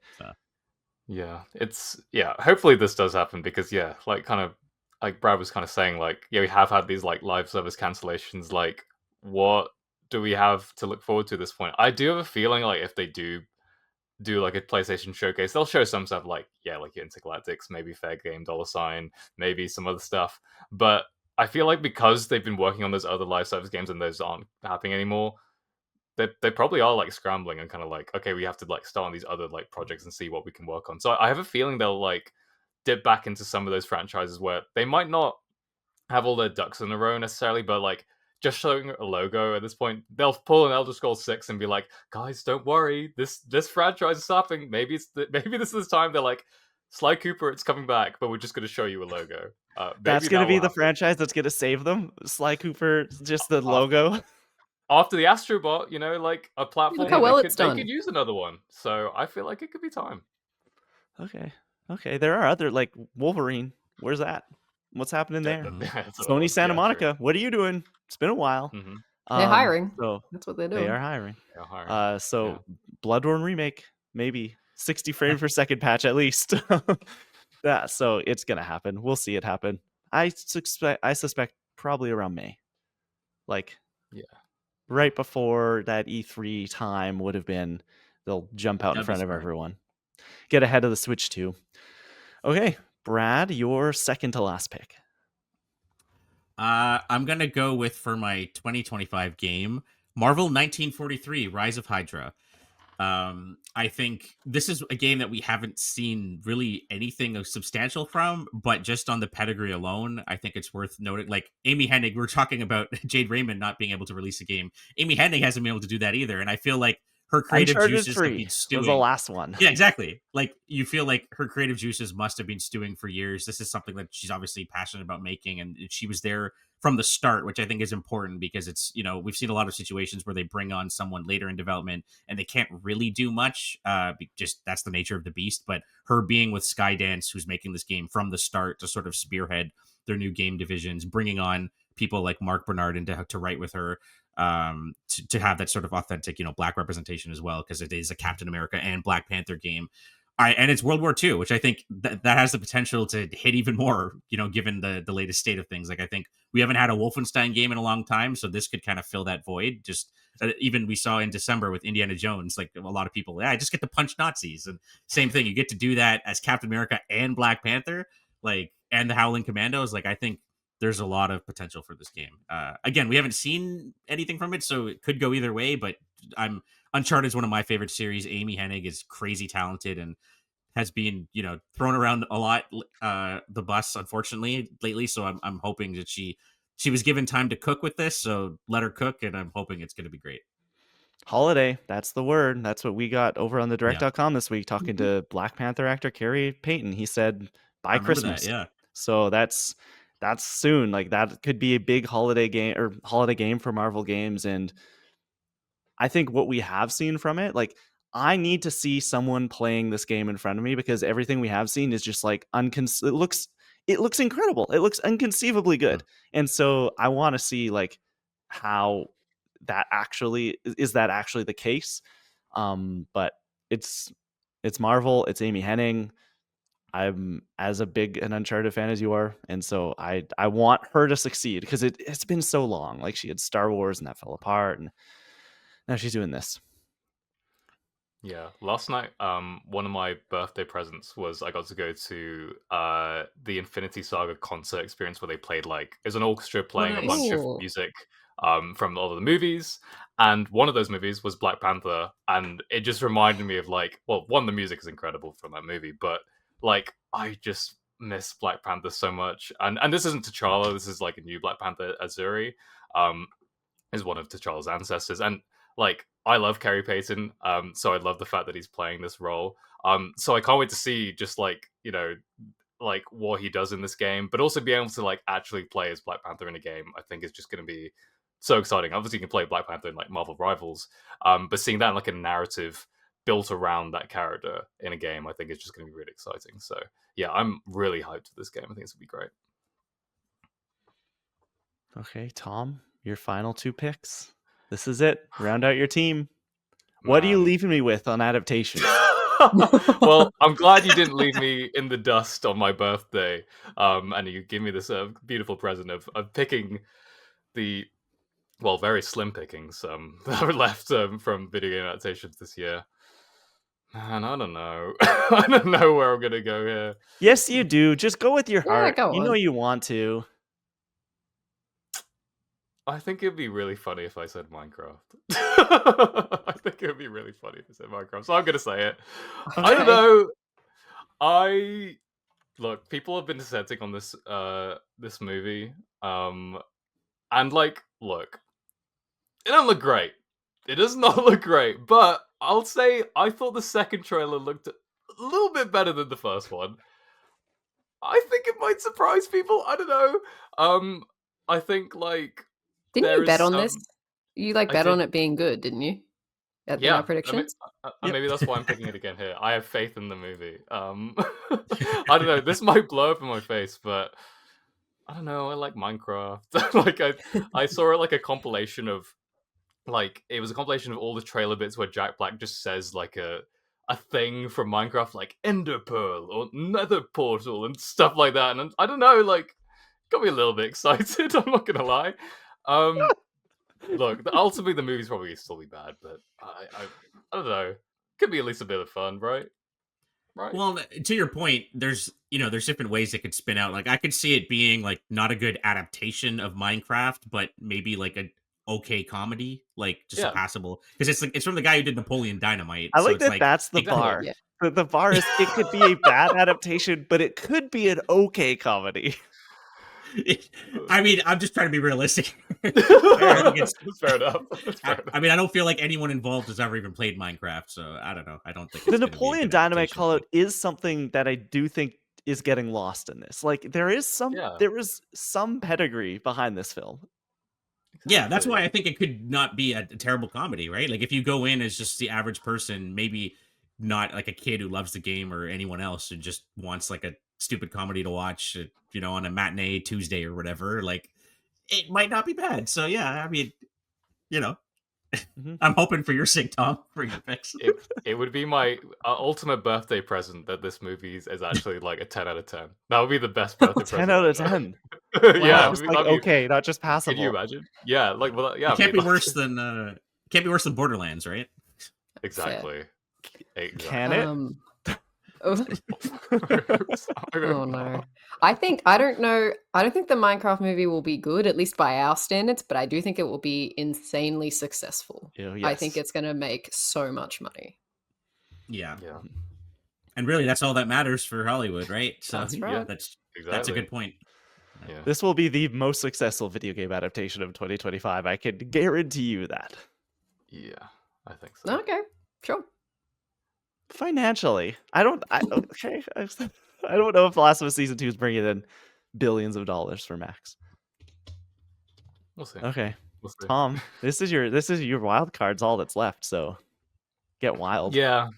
B: Yeah, hopefully this does happen because like kind of like Brad was kind of saying, like, yeah, we have had these like live service cancellations. Like, what do we have to look forward to at this point? I do have a feeling like if they do like a PlayStation showcase, they'll show some stuff like your Intergalactics, maybe Fair Game $, maybe some other stuff. But I feel like because they've been working on those other live service games and those aren't happening anymore, they probably are like scrambling and kind of like, okay, we have to like start on these other like projects and see what we can work on. So I have a feeling they'll like dip back into some of those franchises where they might not have all their ducks in a row necessarily, but like just showing a logo at this point, they'll pull an Elder Scrolls 6 and be like, guys, don't worry, this franchise is stopping. Maybe maybe this is time. They're like, Sly Cooper, it's coming back, but we're just going to show you a logo.
A: That's going to be the franchise that's going to save them. Sly Cooper, just the logo.
B: After the Astrobot, like a platform,
C: Look how well it's done.
B: They could use another one. So I feel like it could be time.
A: Okay. There are other, like Wolverine. Where's that? What's happening there? Sony Santa Monica. What are you doing? It's been a while.
B: Mm-hmm.
C: They're hiring.
A: So
C: that's what they're doing.
A: They are hiring. Bloodborne remake, maybe 60 frame per second patch at least. So it's gonna happen. We'll see it happen. I suspect probably around May. Like, right before that E3 time would have been. They'll jump out in front of everyone. Get ahead of the Switch too. Okay, Brad, your second to last pick.
D: I'm going to go with, for my 2025 game, Marvel 1943, Rise of Hydra. I think this is a game that we haven't seen really anything substantial from, but just on the pedigree alone, I think it's worth noting. Like Amy Hennig, we're talking about Jade Raymond not being able to release a game. Amy Hennig hasn't been able to do that either, and I feel like her creative juices have been stewing.
A: Was the last one.
D: Yeah, exactly. Like you feel like her creative juices must have been stewing for years. This is something that she's obviously passionate about making, and she was there from the start, which I think is important because it's, we've seen a lot of situations where they bring on someone later in development and they can't really do much. Just that's the nature of the beast. But her being with Skydance, who's making this game from the start to sort of spearhead their new game divisions, bringing on people like Mark Bernard in to write with her, to have that sort of authentic, Black representation as well, because it is a Captain America and Black Panther game. And it's World War II, which I think that has the potential to hit even more, given the latest state of things. Like, I think we haven't had a Wolfenstein game in a long time, so this could kind of fill that void. Just even we saw in December with Indiana Jones, like a lot of people, I just get to punch Nazis. And same thing, you get to do that as Captain America and Black Panther, like, and the Howling Commandos. Like, I think there's a lot of potential for this game. Again, we haven't seen anything from it, so it could go either way, but Uncharted is one of my favorite series. Amy Hennig is crazy talented and has been, thrown around a lot, the bus, unfortunately, lately. So I'm hoping that she was given time to cook with this. So let her cook, and I'm hoping it's going to be great.
A: Holiday, that's the word. That's what we got over on the
D: Yeah.
A: direct.com this week talking to Black Panther actor Carrie Payton. He said
D: I
A: by
D: remember
A: Christmas.
D: that. Yeah.
A: So that's soon. Like that could be a big holiday game for Marvel games. And I think what we have seen from it, like I need to see someone playing this game in front of me because everything we have seen is just like it looks incredible. It looks inconceivably good. And so I want to see like how that actually is that actually the case. But it's Marvel, it's Amy Hennig. I'm as a big an Uncharted fan as you are, and so I want her to succeed because it's been so long. Like she had Star Wars and that fell apart, and now she's doing this.
B: Yeah, last night, one of my birthday presents was I got to go to the Infinity Saga concert experience where they played like it was an orchestra playing a
D: nice.
B: bunch of
C: Ooh.
B: music from all of the movies, and one of those movies was Black Panther, and it just reminded me of like, well, one, the music is incredible from that movie, but like I just miss Black Panther so much, and this isn't T'Challa, this is like a new Black Panther, Azuri. Um, is one of T'Challa's ancestors, and like I love Kerry Payton, so I love the fact that he's playing this role. So I can't wait to see just like like what he does in this game, but also be able to like actually play as Black Panther in a game. I think is just going to be so exciting. Obviously, you can play Black Panther in like Marvel Rivals, but seeing that in like a narrative built around that character in a game, I think is just going to be really exciting. So yeah, I'm really hyped for this game. I think it's gonna be great.
A: Okay, Tom, your final two picks. This is it. Round out your team. What are you
B: Man.
A: leaving me with on adaptation?
B: Well, I'm glad you didn't leave me in the dust on my birthday, and you give me this beautiful present of picking the very slim pickings that were left from video game adaptations this year. Man, I don't know. I don't know where I'm gonna go here.
A: Yes, you do. Just go with your
C: Yeah,
A: heart.
C: go
A: You know
C: on.
A: you want to.
B: I think it'd be really funny if I said Minecraft. I think it would be really funny if I said Minecraft, so I'm gonna say it. I don't
C: Okay.
B: know. Look, people have been dissenting on this movie. And like, look, it don't look great. It does not look great, but I'll say I thought the second trailer looked a little bit better than the first one. I think it might surprise people. I don't know. I think like
C: Didn't
B: there
C: you
B: is
C: bet on this?
B: some.
C: You like
B: I
C: bet on
B: did.
C: it being good, didn't you? In our
B: Yeah,
C: predictions?
B: and
A: Yep.
B: maybe that's why I'm picking it again here. I have faith in the movie. I don't know. This might blow up in my face, but I don't know. I like Minecraft. Like I saw it like a compilation of like it was a compilation of all the trailer bits where Jack Black just says like a thing from Minecraft, like Ender Pearl or Nether Portal and stuff like that. And I don't know, like got me a little bit excited. I'm not gonna lie. Look, ultimately the movie's probably still be bad, but I don't know. Could be at least a bit of fun, right? Right.
D: Well, to your point, there's different ways it could spin out. Like I could see it being like not a good adaptation of Minecraft, but maybe like a okay comedy, like just a
B: Yeah.
D: passable. Because it's like it's from the guy who did Napoleon Dynamite,
A: I
D: so
A: like
D: it's
A: that
D: like
A: that's the
B: Exactly.
A: bar.
C: Yeah.
A: The bar is it could be a bad adaptation, but it could be an okay comedy.
D: I mean, I'm just trying to be realistic. I think it's
B: That's fair enough. That's fair enough.
D: I mean, I don't feel like anyone involved has ever even played Minecraft, so I don't know. I don't think
A: The
D: it's going to be a
A: Napoleon
D: good
A: Dynamite
D: adaptation.
A: call out is something that I do think is getting lost in this. Like there is
B: Yeah.
A: some pedigree behind this film.
D: Yeah, that's why I
B: Exactly.
D: think it could not be a terrible comedy, right? Like if you go in as just the average person, maybe not like a kid who loves the game or anyone else and just wants like a stupid comedy to watch, on a matinee Tuesday or whatever, like it might not be bad. So yeah, I mean, you know,
A: Mhm.
D: I'm hoping for your sake, Tom, for your picks.
B: It would be my ultimate birthday present that this movie is actually like a 10 out of 10. That would be the best birthday
A: 10
B: present
A: out of
B: ever.
A: 10.
B: Yeah,
A: Not just like
B: that'd be,
A: okay, not just
B: can you
A: passable.
B: imagine? Yeah, like well, yeah,
D: It
B: I
D: can't
B: mean,
D: be worse than Borderlands, right?
B: exactly.
A: Can
B: Exactly.
A: it?
C: Oh,
B: I
C: oh
B: hope
C: no.
B: not.
C: I don't know. I don't think the Minecraft movie will be good, at least by our standards, but I do think it will be insanely successful. I think
A: Yes.
C: it's going to make so much money.
D: Yeah.
B: Yeah,
D: And really that's all that matters for Hollywood, right? So
C: That's
A: Mhm.
B: yeah,
C: right.
D: that's a
B: exactly.
D: good point.
B: Yeah.
A: This will be the most successful video game adaptation of 2025. I can guarantee you that.
B: Yeah. I think so.
C: Okay, sure.
A: Financially, I don't. Okay, I don't know if The Last of Us Season 2 is bringing in billions of dollars for Max.
B: We'll see.
A: Okay,
B: We'll see.
A: Tom, this is your wild card's all that's left. So get wild.
B: Yeah.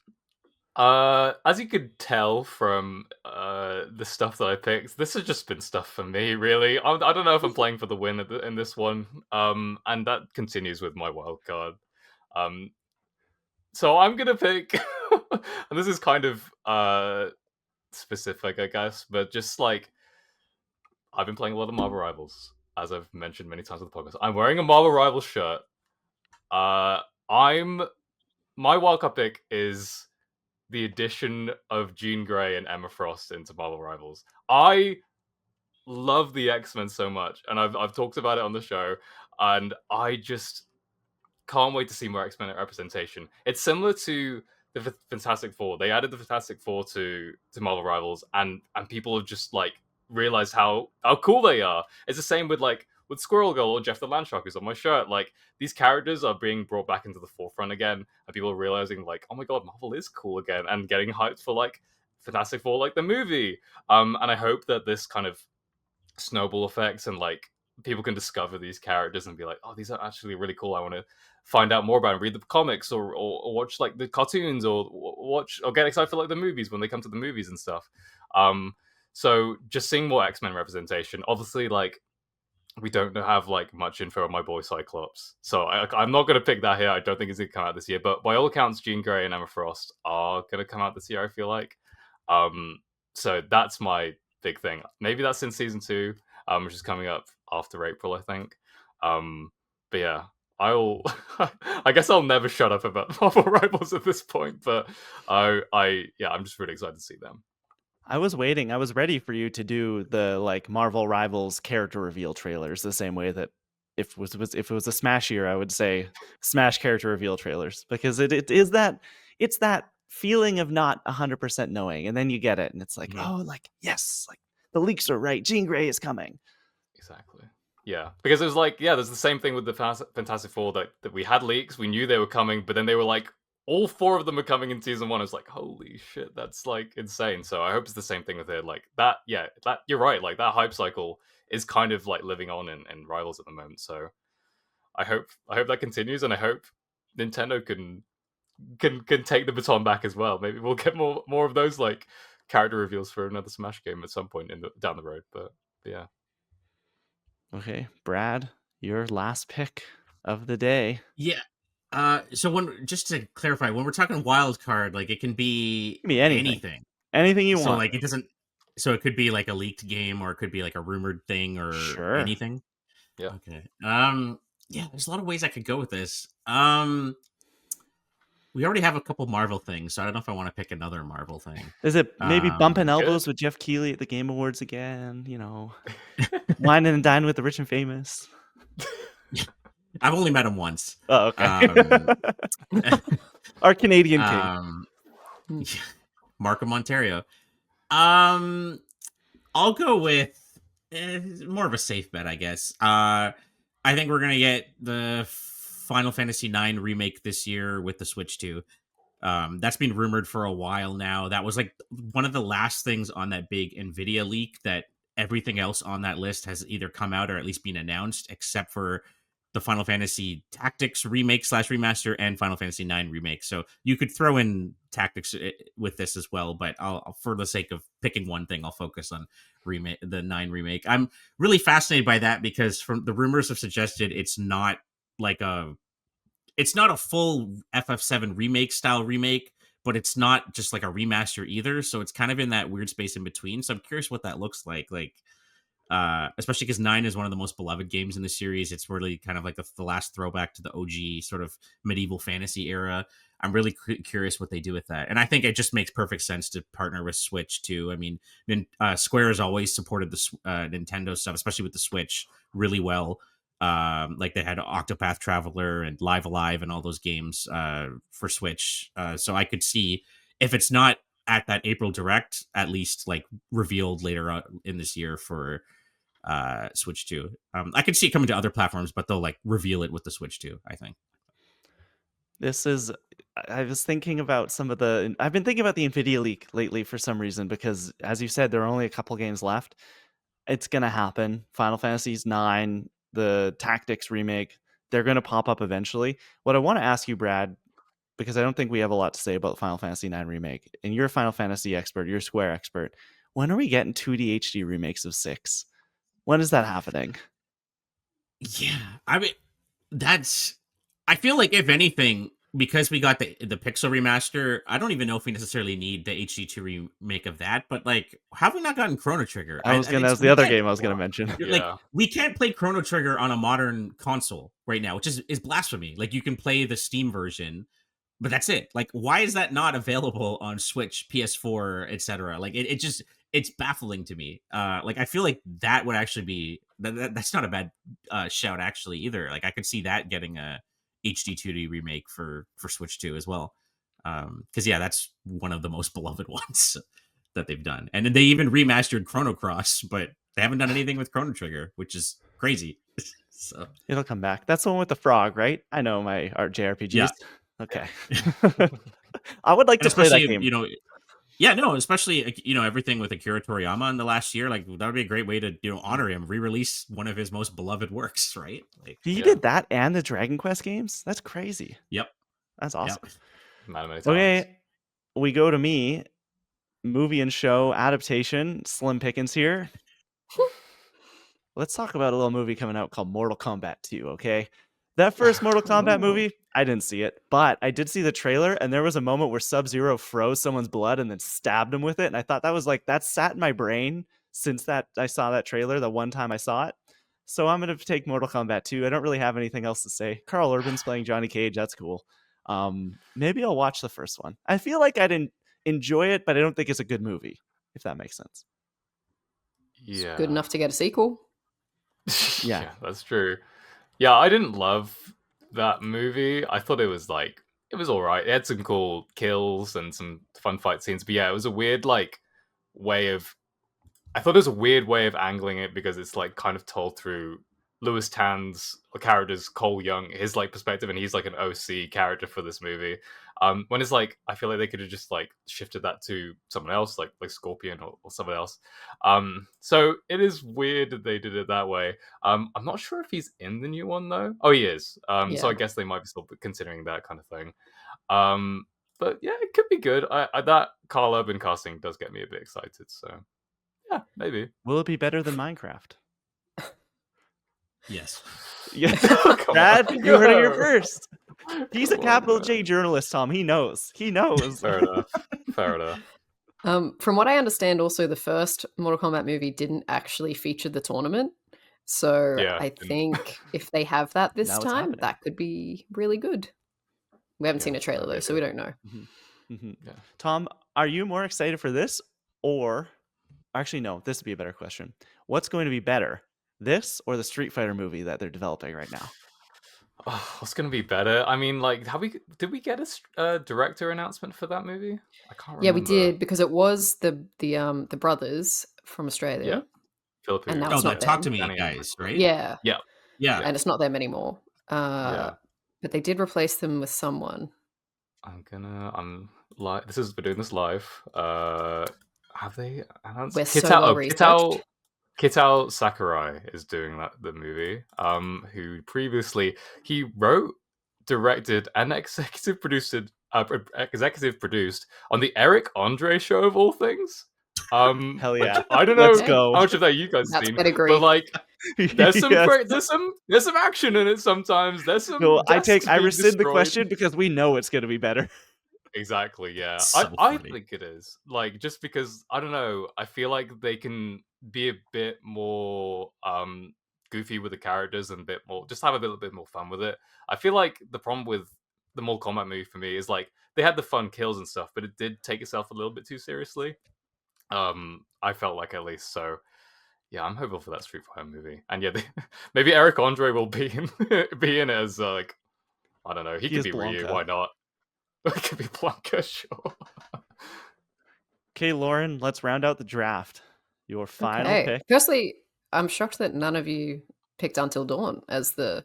B: As you could tell from the stuff that I picked, this has just been stuff for me, really. I don't know if I'm playing for the win in this one. And that continues with my wild card. Um, so I'm gonna pick, and this is kind of specific, I guess, but just like I've been playing a lot of Marvel Rivals, as I've mentioned many times on the podcast. I'm wearing a Marvel Rivals shirt. I'm my wildcard pick is the addition of Jean Grey and Emma Frost into Marvel Rivals. I love the X-Men so much, and I've talked about it on the show, and I just can't wait to see more X-Men representation. It's similar to the Fantastic Four. They added the Fantastic Four to Marvel Rivals, and people have just like realized how cool they are. It's the same with like with Squirrel Girl or Jeff the Landshark who's on my shirt. Like these characters are being brought back into the forefront again, and people are realizing like, oh my god, Marvel is cool again, and getting hyped for like Fantastic Four, like the movie. And I hope that this kind of snowball effects and like people can discover these characters and be like, oh, these are actually really cool. I want to find out more about them, read the comics or watch like the cartoons or watch or get excited for like the movies when they come to the movies and stuff. So just seeing more X-Men representation. Obviously, like we don't have like much info on my boy Cyclops, so I'm not going to pick that here. I don't think it's going to come out this year, but by all accounts, Jean Grey and Emma Frost are going to come out this year. I feel like, so that's my big thing. Maybe that's in season 2, which is coming up after April, I think. But yeah, I'll. I guess I'll never shut up about Marvel Rivals at this point, but I'm just really excited to see them.
A: I was waiting. I was ready for you to do the like Marvel Rivals character reveal trailers the same way that if it was a Smash year, I would say Smash character reveal trailers, because it is that it's that feeling of not 100% knowing, and then you get it and it's like, oh, like yes, like the leaks are right. Jean Grey is coming.
B: Exactly. Yeah, because it was like, yeah, there's the same thing with the Fantastic Four that we had leaks, we knew they were coming, but then they were like, all 4 of them are coming in season 1. It's like, holy shit, that's like insane. So I hope it's the same thing with it. Like that, yeah, that you're right. Like that hype cycle is kind of like living on in Rivals at the moment. So I hope that continues, and I hope Nintendo can take the baton back as well. Maybe we'll get more of those like character reveals for another Smash game at some point down the road. But yeah.
A: Okay, Brad, your last pick of the day.
D: Yeah. So just to clarify, when we're talking wild card, like it can be
A: anything you
D: so
A: want.
D: Like it doesn't. So it could be like a leaked game, or it could be like a rumored thing, or anything.
B: Yeah.
D: Okay. Yeah. There's a lot of ways I could go with this. We already have a couple Marvel things, so I don't know if I want to pick another Marvel thing.
A: Is it maybe bumping elbows with Jeff Keighley at the Game Awards again? You know, whining and dining with the rich and famous.
D: I've only met him once.
A: Oh, okay. Our Canadian king,
D: Markham, Ontario. I'll go with more of a safe bet, I guess. I think we're gonna get the Final Fantasy IX remake this year with the Switch 2. That's been rumored for a while now. That was like one of the last things on that big Nvidia leak that everything else on that list has either come out or at least been announced, except for the Final Fantasy Tactics remake / remaster and Final Fantasy IX remake. So you could throw in Tactics with this as well, but I'll for the sake of picking one thing, I'll focus on the 9 remake. I'm really fascinated by that because from the rumors have suggested it's not a full FF7 remake style remake, but it's not just like a remaster either. So it's kind of in that weird space in between. So I'm curious what that looks like. Especially because 9 is one of the most beloved games in the series. It's really kind of like the last throwback to the OG sort of medieval fantasy era. I'm really curious what they do with that. And I think it just makes perfect sense to partner with Switch too. I mean, Square has always supported the Nintendo stuff, especially with the Switch, really well. Like they had Octopath Traveler and Live Alive and all those games for Switch. So I could see if it's not at that April Direct, at least like revealed later on in this year for Switch 2. I could see it coming to other platforms, but they'll like reveal it with the Switch 2, I think.
A: This is I was thinking about I've been thinking about the Nvidia leak lately for some reason because, as you said, there are only a couple games left. It's gonna happen. Final Fantasy's 9, the Tactics remake, they're gonna pop up eventually. What I want to ask you, Brad, because I don't think we have a lot to say about Final Fantasy 9 remake, and you're a Final Fantasy expert, you're a Square expert. When are we getting 2D HD remakes of 6? When is that happening?
D: Yeah, I mean, I feel like if anything, because we got the Pixel remaster, I don't even know if we necessarily need the HD2 remake of that. But like, have we not gotten Chrono Trigger?
A: That was the other game I was gonna mention.
D: Like, we can't play Chrono Trigger on a modern console right now, which is blasphemy. Like, you can play the Steam version, but that's it. Like, why is that not available on Switch, PS4, etc.? Like, it's baffling to me. Like, I feel like that would actually be that's not a bad shout actually either. Like, I could see that getting a HD 2D remake for Switch 2 as well. Because yeah, that's one of the most beloved ones that they've done. And then they even remastered Chrono Cross, but they haven't done anything with Chrono Trigger, which is crazy. So
A: it'll come back. That's the one with the frog, right? I know my art JRPGs.
D: Yeah.
A: Okay. I would like to play that game.
D: Yeah, no, especially everything with Akira Toriyama in the last year, like that would be a great way to honor him, re-release one of his most beloved works, right? Like
A: he did that and the Dragon Quest games. That's crazy.
D: Yep,
A: that's awesome.
B: Yep.
A: Okay, we go to me. Movie and show adaptation. Slim Pickens here. Let's talk about a little movie coming out called Mortal Kombat 2. Okay, that first Mortal Kombat movie, I didn't see it, but I did see the trailer, and there was a moment where Sub-Zero froze someone's blood and then stabbed him with it, and I thought that sat in my brain since I saw that trailer the one time I saw it. So I'm gonna take Mortal Kombat 2. I don't really have anything else to say. Carl Urban's playing Johnny Cage. That's cool. Maybe I'll watch the first one. I feel like I didn't enjoy it, but I don't think it's a good movie, if that makes sense.
C: Yeah, it's good enough to get a sequel.
B: Yeah, that's true. Yeah, I didn't love that movie. I thought it was all right. It had some cool kills and some fun fight scenes, but yeah, it was a weird I thought it was a weird way of angling it because it's like kind of told through Louis Tan's character's Cole Young, his perspective, and he's like an OC character for this movie. When it's I feel like they could have just shifted that to someone else, like Scorpion or someone else. So it is weird that they did it that way. I'm not sure if he's in the new one though. Oh, he is. So I guess they might be still considering that kind of thing. But yeah, it could be good. That Carl Urban casting does get me a bit excited. So yeah, maybe.
A: Will it be better than Minecraft?
D: Yes.
A: Yeah, Brad, you heard it here first. He's a capital J journalist, Tom. He knows.
B: Fair enough. Fair enough.
C: From what I understand, also the first Mortal Kombat movie didn't actually feature the tournament. So I think if they have that this time, that could be really good. We haven't seen a trailer though, so we don't know.
A: Mm-hmm. Mm-hmm. Yeah. Tom, are you more excited for this, or actually no? This would be a better question. What's going to be better, this or the Street Fighter movie that they're developing right now?
B: What's going to be better? I mean, did we get a director announcement for that movie? I can't remember.
C: Yeah, we did, because it was the brothers from Australia.
B: Yeah, Philippines.
C: And now it's not
D: Talk to Me guys, right?
C: Yeah,
B: yeah,
C: and it's not them anymore. But they did replace them with someone.
B: I'm live. We're doing this live. Have they announced?
C: We're so researched.
B: Kitao Sakurai is doing the movie. Who previously he wrote, directed, and executive produced on the Eric Andre show of all things.
A: Hell yeah!
B: I don't know
A: Let's go.
B: how much of that you guys
C: That's
B: seen,
C: pedigree.
B: but there's some there's some action in it sometimes. There's some.
A: No, I rescind the question because we know it's going to be better.
B: Exactly. Yeah,
D: So
B: I think it is. Just because I don't know, I feel like they can be a bit more goofy with the characters and a bit more, just have a little bit more fun with it. I feel like the problem with the Mortal Kombat movie for me is they had the fun kills and stuff, but it did take itself a little bit too seriously. I felt like, at least. So yeah, I'm hopeful for that Street Fighter movie, and yeah, maybe Eric Andre will be in it as I don't know, he could be Ryu. Why not? It could be Blanca, sure.
A: Okay, Lauren, let's round out the draft. Your final pick.
C: Firstly, I'm shocked that none of you picked Until Dawn as the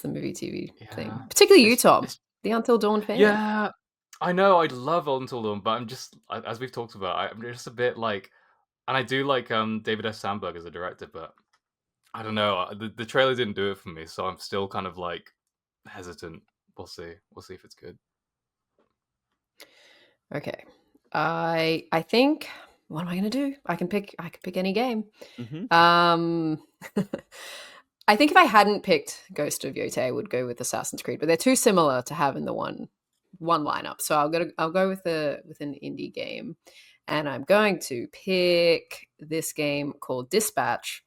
C: movie TV thing. Particularly you, Tom. The Until Dawn fan.
B: Yeah, I know. I love Until Dawn, but I'm just as we've talked about. I'm just a bit like, and I do like David S. Sandberg as a director, but I don't know. The trailer didn't do it for me, so I'm still kind of like hesitant. We'll see. We'll see if it's good.
C: Okay. I think, what am I gonna do? I can pick any game. Um I think if I hadn't picked Ghost of Yotei, I would go with Assassin's Creed, but they're too similar to have in the one lineup. So I'll go with an indie game. And I'm going to pick this game called Dispatch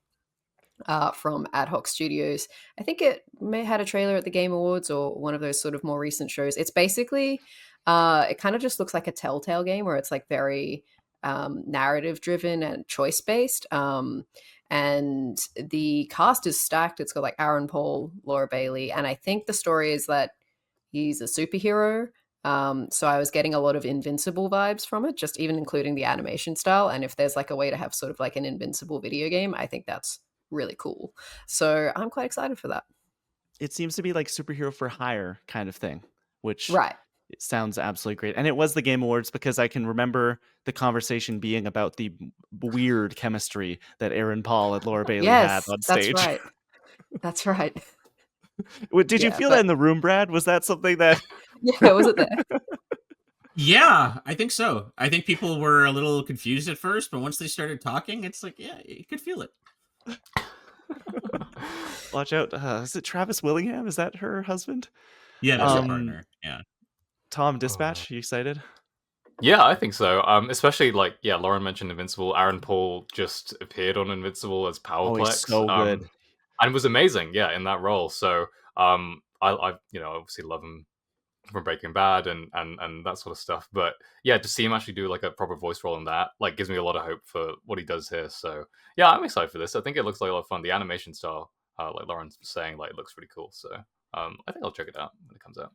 C: from Ad Hoc Studios. I think it may have had a trailer at the Game Awards or one of those sort of more recent shows. It's basically, it kind of just looks like a Telltale game where it's like very narrative driven and choice based. And the cast is stacked. It's got like Aaron Paul, Laura Bailey, and I think the story is that he's a superhero. So I was getting a lot of Invincible vibes from it, just even including the animation style. And if there's like a way to have sort of like an Invincible video game, I think that's really cool. So I'm quite excited for that.
A: It seems to be like superhero for hire kind of thing, which
C: Right.
A: it sounds absolutely great. And it was the Game Awards because I can remember the conversation being about the weird chemistry that Aaron Paul and Laura Bailey had
C: Yes,
A: on
C: that's
A: stage.
C: right. That's right.
A: Did you feel that in the room, Brad? Was that something that...
C: Yeah, was it there?
D: Yeah, I think so. I think people were a little confused at first, but once they started talking, it's like, yeah, you could feel it.
A: Watch out. Is it Travis Willingham? Is that her husband?
D: Yeah, that's her partner. Yeah.
A: Tom, Dispatch, you excited?
B: Yeah, I think so. Especially like, yeah, Lauren mentioned Invincible. Aaron Paul just appeared on Invincible as Powerplex.
A: He's so good.
B: And was amazing, yeah, in that role. So I obviously love him from Breaking Bad and that sort of stuff. But yeah, to see him actually do like a proper voice role in that, like, gives me a lot of hope for what he does here. So yeah, I'm excited for this. I think it looks like a lot of fun. The animation style, like Lauren's saying, like, it looks pretty cool. So I think I'll check it out when it comes out.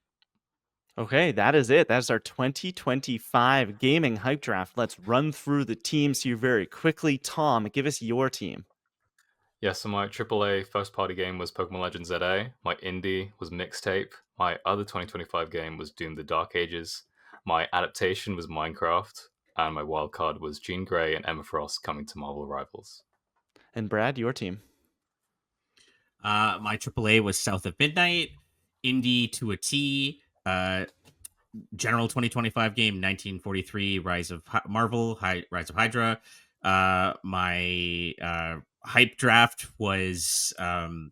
A: Okay, that is it. That's our 2025 gaming hype draft. Let's run through the teams here very quickly. Tom, give us your team.
B: Yeah, so my AAA first party game was Pokemon Legends ZA. My indie was Mixtape. My other 2025 game was Doom the Dark Ages. My adaptation was Minecraft. And my wildcard was Jean Grey and Emma Frost coming to Marvel Rivals.
A: And Brad, your team.
D: My AAA was South of Midnight. Indie to a T. General 2025 game 1943 Rise of Rise of Hydra. My hype draft was Final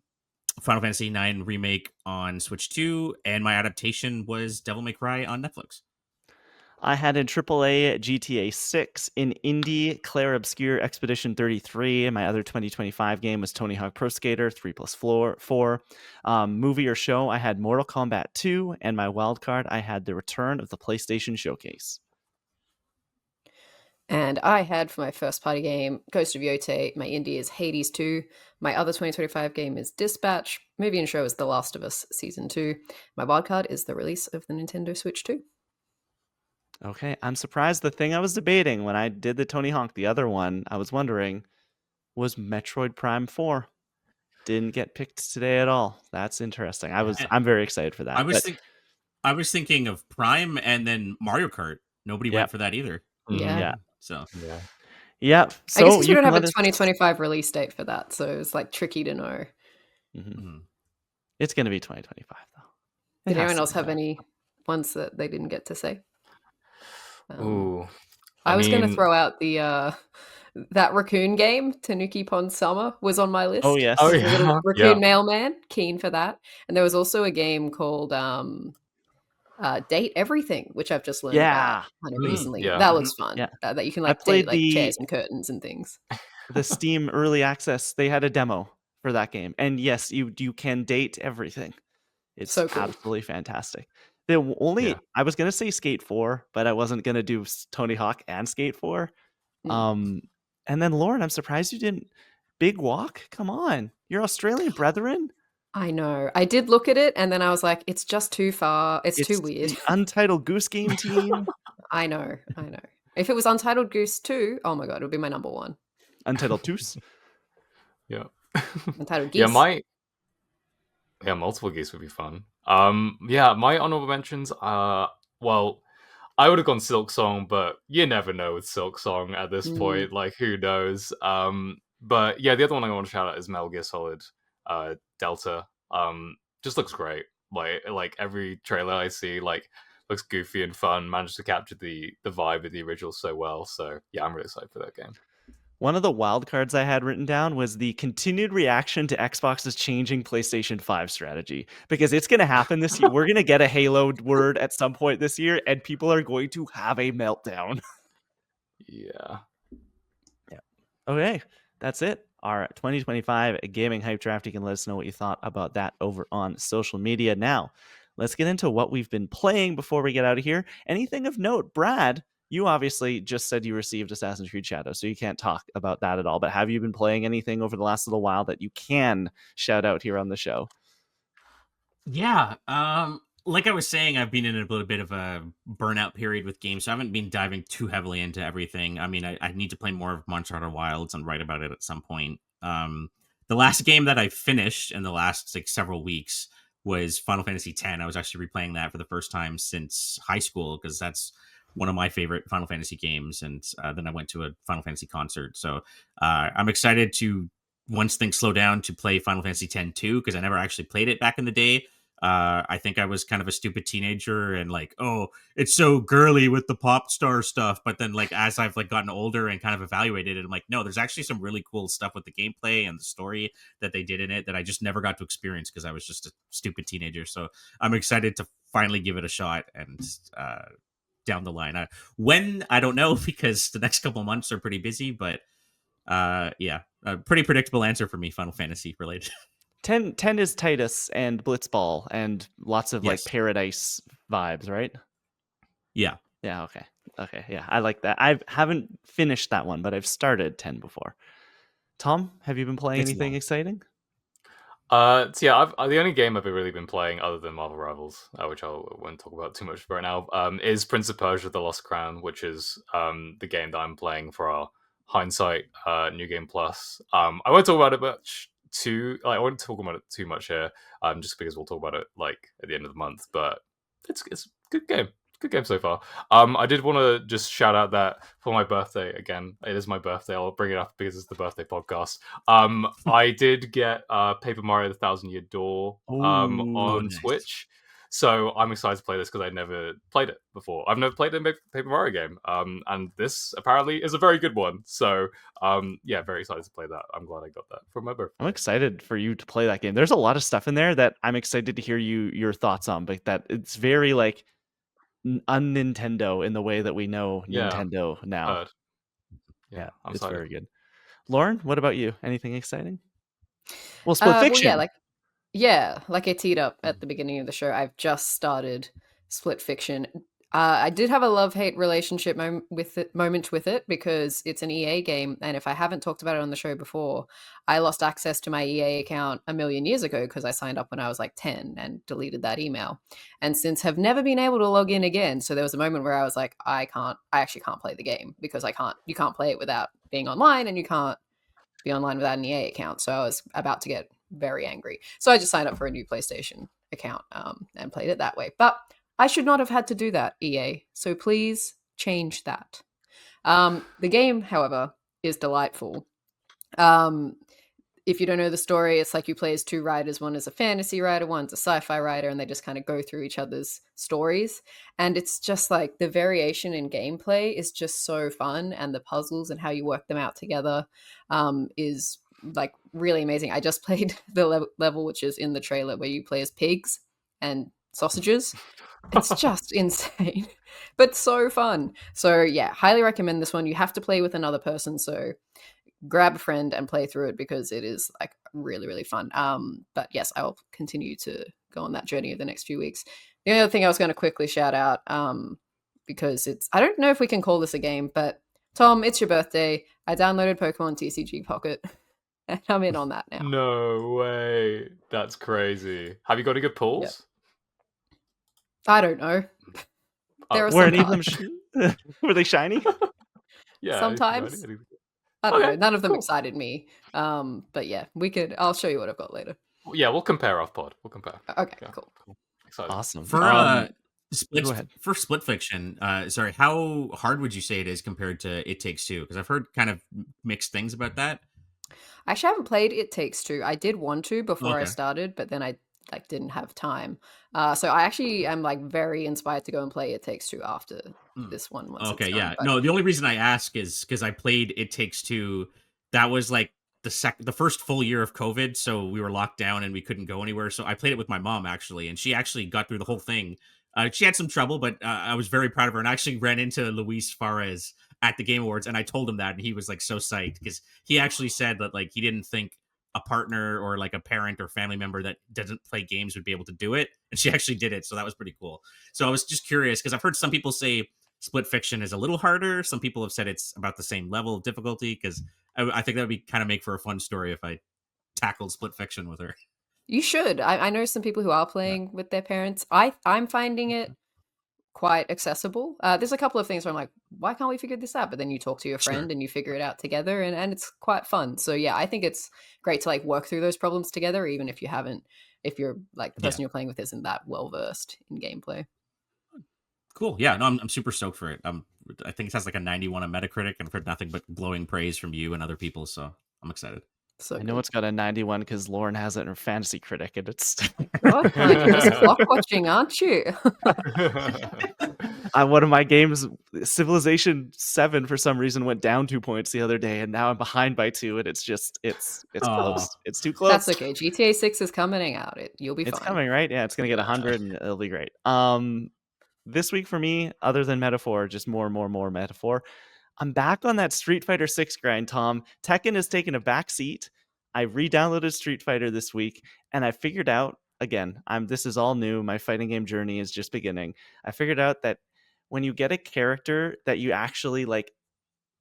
D: Fantasy IX remake on Switch 2, and my adaptation was Devil May Cry on Netflix.
A: I had in AAA GTA 6, in indie Claire Obscure Expedition 33, and my other 2025 game was Tony Hawk Pro Skater 3+4. Movie or show, I had Mortal Kombat 2, and my wildcard, I had the return of the PlayStation Showcase.
C: And I had for my first party game Ghost of Yotei. My indie is Hades 2. My other 2025 game is Dispatch. Movie and show is The Last of Us Season 2. My wildcard is the release of the Nintendo Switch 2.
A: Okay, I'm surprised. The thing I was debating when I did the Tony Hawk, the other one, I was wondering, was Metroid Prime 4. Didn't get picked today at all. That's interesting. I'm very excited for that.
D: I was thinking of Prime and then Mario Kart. Nobody went for that either.
C: Yeah.
D: So
A: yeah. So
C: I guess we don't have a 2025 release date for that, so it's like tricky to know.
A: Mm-hmm. It's going to be 2025 though.
C: Did anyone else have any ones that they didn't get to say? I was going to throw out the that raccoon game, Tanuki Pond Summer, was on my list.
A: Oh yes.
B: Oh
C: The
B: yeah.
C: little raccoon mailman, keen for that. And there was also a game called Date Everything, which I've just learned about kind of recently.
B: Yeah.
C: That looks fun.
A: Yeah.
C: That you can like date like chairs and curtains and things.
A: The Steam early access, they had a demo for that game, and yes, you can date everything. It's so cool. Absolutely fantastic. The only I was gonna say Skate 4, but I wasn't gonna do Tony Hawk and Skate 4. And then Lauren, I'm surprised you didn't. Big Walk. Come on, you're Australian, brethren.
C: I know. I did look at it, and then I was like, it's just too far. It's too weird.
A: The Untitled Goose Game team.
C: I know. If it was Untitled Goose 2, oh my god, it would be my number one.
A: Untitled Goose.
B: Yeah.
C: Untitled Geese.
B: Yeah, multiple geese would be fun. Yeah, my honorable mentions are, well, I would have gone Silk Song, but you never know with Silk Song at this point. Like, who knows? But yeah, the other one I want to shout out is Metal Gear Solid Delta. Just looks great. Like every trailer I see, like looks goofy and fun. Managed to capture the vibe of the original so well. So yeah, I'm really excited for that game.
A: One of the wild cards I had written down was the continued reaction to Xbox's changing PlayStation 5 strategy, because it's going to happen this year. We're going to get a Halo word at some point this year, and people are going to have a meltdown.
B: Yeah.
A: Okay, that's it. Our 2025 gaming hype draft. You can let us know what you thought about that over on social media. Now, let's get into what we've been playing before we get out of here. Anything of note, Brad? You obviously just said you received Assassin's Creed Shadow, so you can't talk about that at all. But have you been playing anything over the last little while that you can shout out here on the show?
D: Yeah. Like I was saying, I've been in a little bit of a burnout period with games, so I haven't been diving too heavily into everything. I mean, I need to play more of Monster Hunter Wilds and write about it at some point. The last game that I finished in the last like several weeks was Final Fantasy X. I was actually replaying that for the first time since high school because that's one of my favorite Final Fantasy games. And then I went to a Final Fantasy concert, so I'm excited to once things slow down to play Final Fantasy X too because I never actually played it back in the day. I think I was kind of a stupid teenager and like, oh, it's so girly with the pop star stuff. But then like as I've like gotten older and kind of evaluated it, I'm like, no, there's actually some really cool stuff with the gameplay and the story that they did in it that I just never got to experience because I was just a stupid teenager. So I'm excited to finally give it a shot and down the line. When I don't know because the next couple of months are pretty busy, but yeah, a pretty predictable answer for me, Final Fantasy related.
A: 10 is Titus and Blitzball and lots of like
D: Yes.
A: paradise vibes, right?
D: Yeah.
A: Yeah, okay. Yeah, I like that. I haven't finished that one, but I've started 10 before. Tom, have you been playing
D: It's
A: anything
D: long.
A: exciting?
B: So yeah, the only game I've really been playing other than Marvel Rivals, which I won't talk about too much right now, is Prince of Persia: The Lost Crown, which is the game that I'm playing for our Hindsight New Game Plus. I won't talk about it much I won't talk about it too much here, just because we'll talk about it like at the end of the month. But it's a good game. Good game so far. I did want to just shout out that for my birthday again. It is my birthday. I'll bring it up because it's the birthday podcast. I did get Paper Mario: The Thousand Year Door
D: Oh,
B: on
D: nice.
B: Switch, so I'm excited to play this because I never played it before. I've never played a Paper Mario game, and this apparently is a very good one. So yeah, very excited to play that. I'm glad I got that for my birthday.
A: I'm excited for you to play that game. There's a lot of stuff in there that I'm excited to hear your thoughts on, but that it's very like un-Nintendo in the way that we know
B: Yeah,
A: Nintendo now.
B: heard. Yeah, I'm
A: it's
B: excited.
A: very good. Lauren, what about you? Anything exciting? Well, Split Fiction.
C: Like I teed up at the beginning of the show, I've just started Split Fiction. I did have a love-hate relationship moment with it because it's an EA game, and if I haven't talked about it on the show before, I lost access to my EA account a million years ago because I signed up when I was like 10 and deleted that email, and since have never been able to log in again. So there was a moment where I was like, I actually can't play the game because you can't play it without being online, and you can't be online without an EA account. So I was about to get very angry. So I just signed up for a new PlayStation account and played it that way. But I should not have had to do that, EA. So please change that. The game, however, is delightful. If you don't know the story, it's like you play as two writers. One is a fantasy writer, one's a sci-fi writer, and they just kind of go through each other's stories. And it's just like the variation in gameplay is just so fun, and the puzzles and how you work them out together is like really amazing. I just played the level which is in the trailer where you play as pigs and sausages. It's just insane, but so fun. So yeah, highly recommend this one. You have to play with another person, so grab a friend and play through it because it is like really, really fun. But yes, I will continue to go on that journey over the next few weeks. The only other thing I was going to quickly shout out, because I don't know if we can call this a game, but Tom, it's your birthday. I downloaded Pokemon TCG Pocket and I'm in on that now.
B: No way. That's crazy. Have you got any good pulls?
C: I don't know. There are
A: Were any of
C: sometimes.
A: them were they shiny?
B: Yeah.
C: Sometimes. I don't know.
B: Okay,
C: None of them
B: cool.
C: excited me. But yeah, I'll show you what I've got later.
B: Yeah, we'll compare off pod. We'll compare.
C: Okay,
B: Yeah.
C: cool.
B: excited.
A: Awesome.
D: For
A: Go
D: split
A: ahead.
D: for Split Fiction, sorry, how hard would you say it is compared to It Takes Two? Because I've heard kind of mixed things about that.
C: I actually haven't played It Takes Two. I did want to before I
D: Okay.
C: started, but then I like didn't have time. So I actually am like very inspired to go and play It Takes Two after
D: Mm.
C: this one once it's
D: Okay,
C: done.
D: yeah.
C: But
D: No, the only reason I ask is because I played It Takes Two. That was like the first full year of COVID, so we were locked down and we couldn't go anywhere. So I played it with my mom actually, and she actually got through the whole thing. She had some trouble, but I was very proud of her. And I actually ran into Luis Fares at the Game Awards, and I told him that, and he was like so psyched because he actually said that like he didn't think a partner or like a parent or family member that doesn't play games would be able to do it, and she actually did it. So that was pretty cool. So I was just curious because I've heard some people say Split Fiction is a little harder. Some people have said it's about the same level of difficulty because I think that would be kind of make for a fun story if I tackled Split Fiction with her.
C: you should. I know some people who are
D: Yeah.
C: playing with their parents. I'm finding it quite accessible. There's a couple of things where I'm like, why can't we figure this out? But then you talk to your
D: Sure.
C: friend and you figure it out together, and it's quite fun. So yeah, I think it's great to like work through those problems together, even if you haven't, if you're like the
D: Yeah.
C: person you're playing with isn't that well versed in gameplay.
D: Cool. Yeah. No, I'm super stoked for it. I think it has like a 91 on Metacritic, and I've heard nothing but glowing praise from you and other people. So I'm excited.
C: So
A: I know
C: good.
A: it's got a 91 because Lauren has it in her Fantasy Critic, and it's
C: God, like you're just clock watching, aren't you?
A: one of my games, Civilization 7, for some reason went down 2 points the other day, and now I'm behind by 2, and it's just it's
D: Aw.
A: close. It's too close.
C: That's okay. GTA 6 is coming out. You'll be
A: It's
C: fine.
A: coming, right? Yeah, it's gonna get 100, and it'll be great. This week for me, other than metaphor, just more metaphor. I'm back on that Street Fighter 6 grind, Tom. Tekken has taken a back seat. I re-downloaded Street Fighter this week, and I figured out again, this is all new. My fighting game journey is just beginning. I figured out that when you get a character that you actually like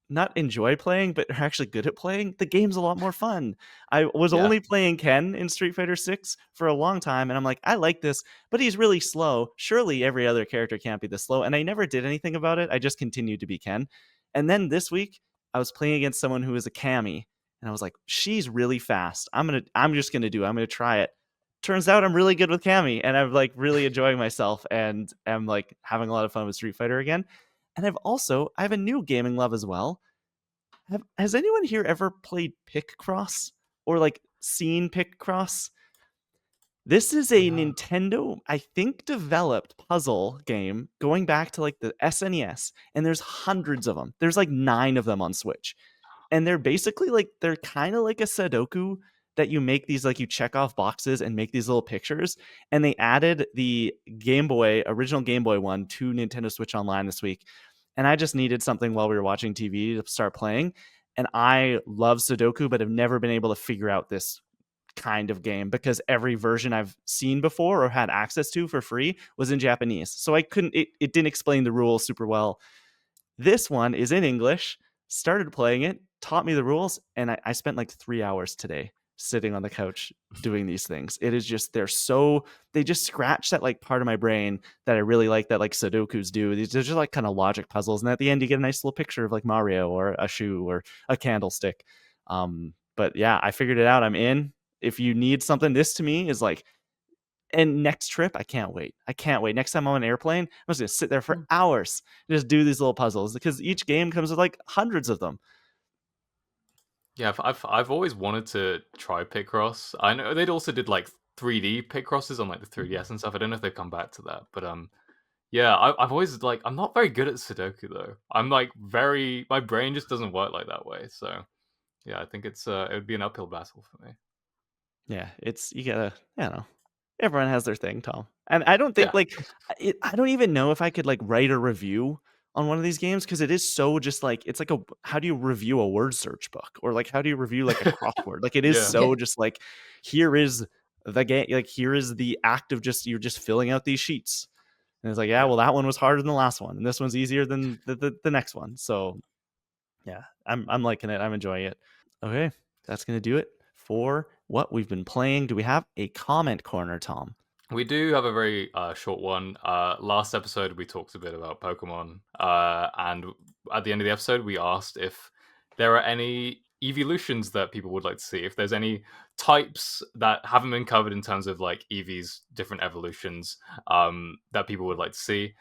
A: not enjoy playing, but are actually good at playing, the game's a lot more fun. I was
B: Yeah.
A: only playing Ken in Street Fighter 6 for a long time, and I'm like, I like this, but he's really slow. Surely every other character can't be this slow. And I never did anything about it. I just continued to be Ken. And then this week, I was playing against someone who is a Cammy, and I was like, she's really fast. I'm gonna try it. Turns out I'm really good with Cammy, and I'm like really enjoying myself, and I'm like having a lot of fun with Street Fighter again. And I have a new gaming love as well. Has anyone here ever played Picross or like seen Picross? This is a Nintendo, I think, developed puzzle game going back to like the SNES, and there's hundreds of them. There's like 9 of them on Switch. And they're basically like they're kind of like a Sudoku that you make these like you check off boxes and make these little pictures. And they added the original Game Boy one to Nintendo Switch Online this week. And I just needed something while we were watching TV to start playing. And I love Sudoku, but have never been able to figure out this kind of game because every version I've seen before or had access to for free was in Japanese. So I couldn't, it didn't explain the rules super well. This one is in English, started playing it, taught me the rules, and I spent like 3 hours today sitting on the couch doing these things. It is just, they just scratch that like part of my brain that I really like that like Sudokus do. They're just like kind of logic puzzles. And at the end, you get a nice little picture of like Mario or a shoe or a candlestick. But yeah, I figured it out. I'm in. If you need something, this to me is like, and next trip, I can't wait. Next time I'm on an airplane, I'm just gonna sit there for hours and just do these little puzzles because each game comes with like hundreds of them.
B: Yeah, I've always wanted to try Picross. I know they'd also did like 3D Picrosses on like the 3DS and stuff. I don't know if they've come back to that, but yeah, I've always like I'm not very good at Sudoku though. I'm like my brain just doesn't work like that way. So yeah, I think it would be an uphill battle for me.
A: Yeah, you gotta, I don't know. Everyone has their thing, Tom. And I don't think
B: Yeah.
A: I don't even know if I could like write a review on one of these games because it is so just like it's like how do you review a word search book or like how do you review like a crossword? Like it is
B: Yeah.
A: so just like here is the game, like here is the act of just you're just filling out these sheets. And it's like, yeah, well, that one was harder than the last one, and this one's easier than the next one. So yeah, I'm liking it. I'm enjoying it. Okay, that's gonna do it for what we've been playing. Do we have a comment corner, Tom?
B: We do have a very short one. Last episode, we talked a bit about Pokemon, and at the end of the episode, we asked if there are any evolutions that people would like to see. If there's any types that haven't been covered in terms of like Eevee's different evolutions that people would like to see.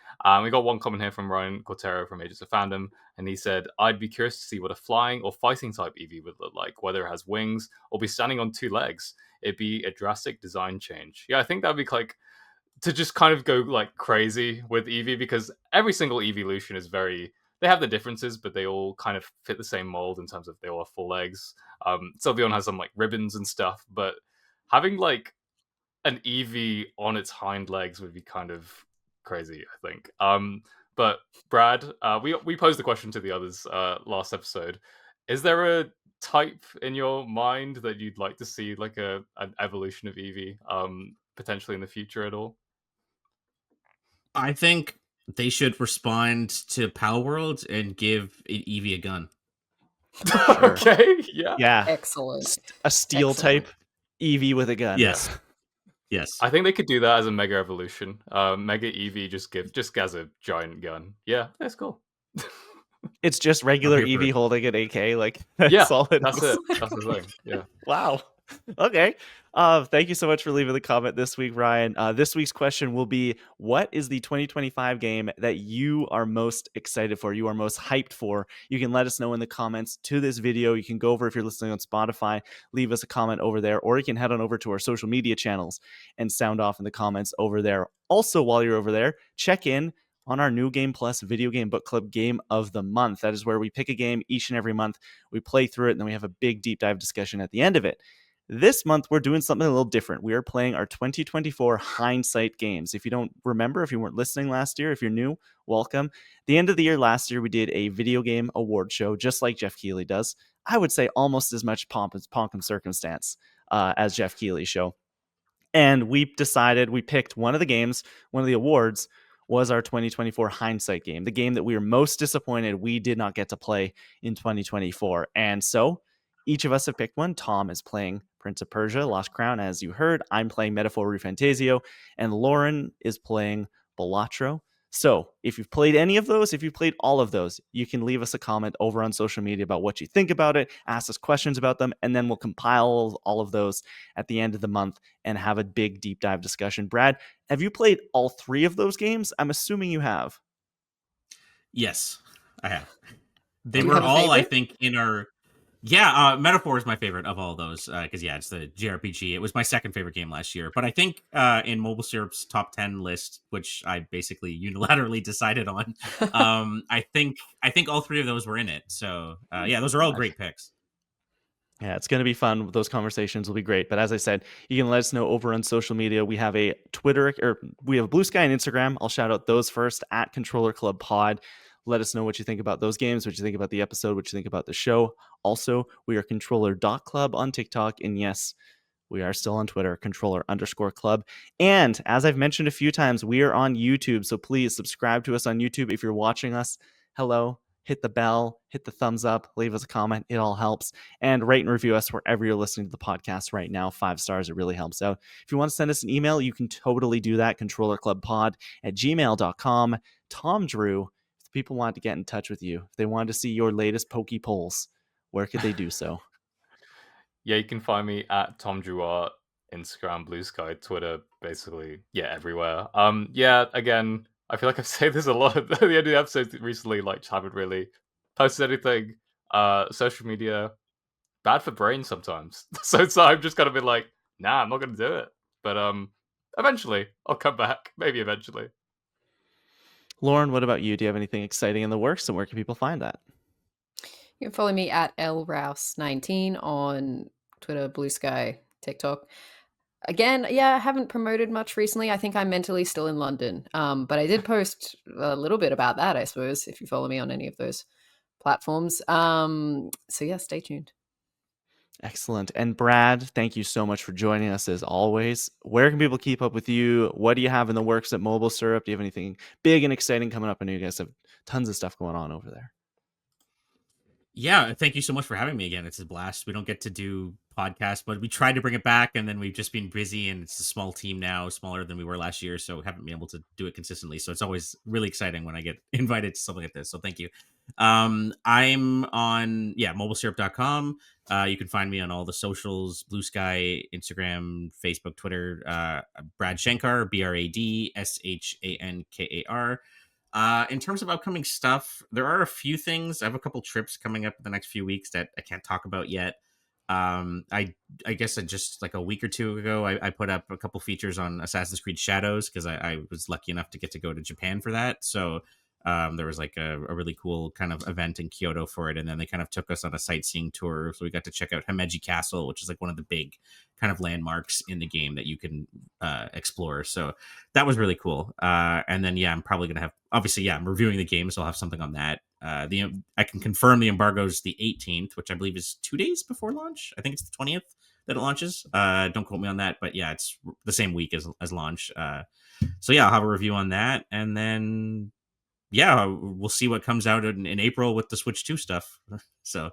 B: We got one comment here from Ryan Cortero from Agents of Fandom, and he said, I'd be curious to see what a flying or fighting type Eevee would look like, whether it has wings or be standing on 2 legs. It'd be a drastic design change. Yeah, I think that'd be like to just kind of go like crazy with Eevee, because every single evolution is they have the differences, but they all kind of fit the same mold in terms of they all have 4 legs. Sylveon has some like ribbons and stuff, but having like an Eevee on its hind legs would be kind of crazy, I think. But Brad, we posed the question to the others last episode. Is there a type in your mind that you'd like to see, like an evolution of Eevee, potentially in the future at all?
D: I think they should respond to Pal World and give Eevee a gun.
A: Sure.
B: Okay, yeah.
A: Yeah.
C: Excellent.
A: A steel
C: Excellent.
A: type Eevee with a gun.
D: Yes. Yes.
B: I think they could do that as a Mega Evolution. Mega Eevee just as a giant gun. Yeah, that's cool.
A: It's just regular
D: I'm here for
A: Eevee
D: it.
A: holding an AK. Like, that's
B: Yeah,
A: all it
B: that's
A: is.
B: it. That's the thing. Yeah.
A: Wow. Okay. Thank you so much for leaving the comment this week, Ryan. This week's question will be, what is the 2025 game that you are most excited for, you are most hyped for? You can let us know in the comments to this video. You can go over, if you're listening on Spotify, leave us a comment over there, or you can head on over to our social media channels and sound off in the comments over there. Also, while you're over there, check in on our New Game Plus Video Game Book Club Game of the Month. That is where we pick a game each and every month. We play through it, and then we have a big deep dive discussion at the end of it. This month, we're doing something a little different. We are playing our 2024 hindsight games. If you don't remember, if you weren't listening last year, if you're new, welcome. The end of the year last year, we did a video game award show, just like Jeff Keighley does. I would say almost as much pomp and circumstance as Jeff Keighley's show. And we picked one of the games, one of the awards was our 2024 hindsight game, the game that we were most disappointed we did not get to play in 2024. And so each of us have picked one. Tom is playing Prince of Persia, Lost Crown, as you heard. I'm playing Metaphor ReFantazio, and Lauren is playing Balatro. So if you've played any of those, if you've played all of those, you can leave us a comment over on social media about what you think about it, ask us questions about them, and then we'll compile all of those at the end of the month and have a big deep dive discussion. Brad, have you played all 3 of those games? I'm assuming you have.
D: Yes, I have. They
C: Do you
D: were
C: have a
D: all, I
C: favorite?
D: think, in our... Yeah, Metaphor is my favorite of all those, because, yeah, it's the JRPG. It was my second favorite game last year. But I think in MobileSyrup's top 10 list, which I basically unilaterally decided on, I think all 3 of those were in it. So, yeah, those are all great picks.
A: Yeah, it's going to be fun. Those conversations will be great. But as I said, you can let us know over on social media. We have a Twitter, or we have a Blue Sky and Instagram. I'll shout out those first, at Controller Club Pod. Let us know what you think about those games, what you think about the episode, what you think about the show. Also, we are controller.club on TikTok. And yes, we are still on Twitter, controller_club. And as I've mentioned a few times, we are on YouTube. So please subscribe to us on YouTube. If you're watching us, hello, hit the bell, hit the thumbs up, leave us a comment. It all helps. And rate and review us wherever you're listening to the podcast right now. 5 stars, it really helps out. If you want to send us an email, you can totally do that. controllerclubpod@gmail.com. Tom Drew, if people want to get in touch with you, if they want to see your latest Poke polls, where could they do so?
B: Yeah, you can find me at Tom Drouart, Instagram, Blue Sky, Twitter, basically, yeah, everywhere. Yeah, again, I feel like I've said this a lot at the end of the episode recently, like, just haven't really posted anything. Social media, bad for brain sometimes. So I've just kind of been like, nah, I'm not gonna do it. But eventually, I'll come back. Maybe eventually.
A: Lauren, what about you? Do you have anything exciting in the works, and where can people find that?
C: You can follow me at lrouse19 on Twitter, Blue Sky, TikTok. Again, yeah, I haven't promoted much recently. I think I'm mentally still in London. But I did post a little bit about that, I suppose, if you follow me on any of those platforms. So yeah, stay tuned.
A: Excellent. And Brad, thank you so much for joining us as always. Where can people keep up with you? What do you have in the works at MobileSyrup? Do you have anything big and exciting coming up? I know you guys have tons of stuff going on over there.
D: Yeah, thank you so much for having me again. It's a blast. We don't get to do podcasts, but we tried to bring it back, and then we've just been busy, and it's a small team now, smaller than we were last year, so haven't been able to do it consistently. So it's always really exciting when I get invited to something like this. So thank you. I'm on mobilesyrup.com. You can find me on all the socials: Blue Sky, Instagram, Facebook, Twitter. Brad Shankar, BradShankar. In terms of upcoming stuff, there are a few things. I have a couple trips coming up in the next few weeks that I can't talk about yet. I guess just like a week or two ago, I put up a couple features on Assassin's Creed Shadows because I was lucky enough to get to go to Japan for that. So there was like a really cool kind of event in Kyoto for it, and then they kind of took us on a sightseeing tour. So we got to check out Himeji Castle, which is like one of the big kind of landmarks in the game that you can explore. So that was really cool. And then I'm probably gonna have, obviously I'm reviewing the game, so I'll have something on that. I can confirm the embargo's the 18th, which I believe is 2 days before launch. I think it's the 20th that it launches. Don't quote me on that, but it's the same week as launch. So I'll have a review on that, and then we'll see what comes out in April with the Switch 2 stuff. So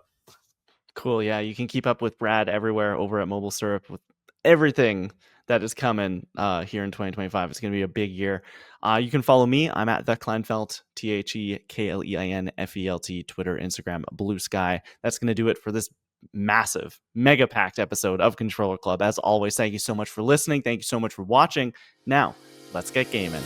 A: cool. Yeah, you can keep up with Brad everywhere over at Mobile Syrup with everything that is coming here in 2025. It's going to be a big year. You can follow me. I'm at the Kleinfelt, TheKleinFelt, Twitter, Instagram, Blue Sky. That's going to do it for this massive, mega packed episode of Controller Club. As always, thank you so much for listening. Thank you so much for watching. Now, let's get gaming.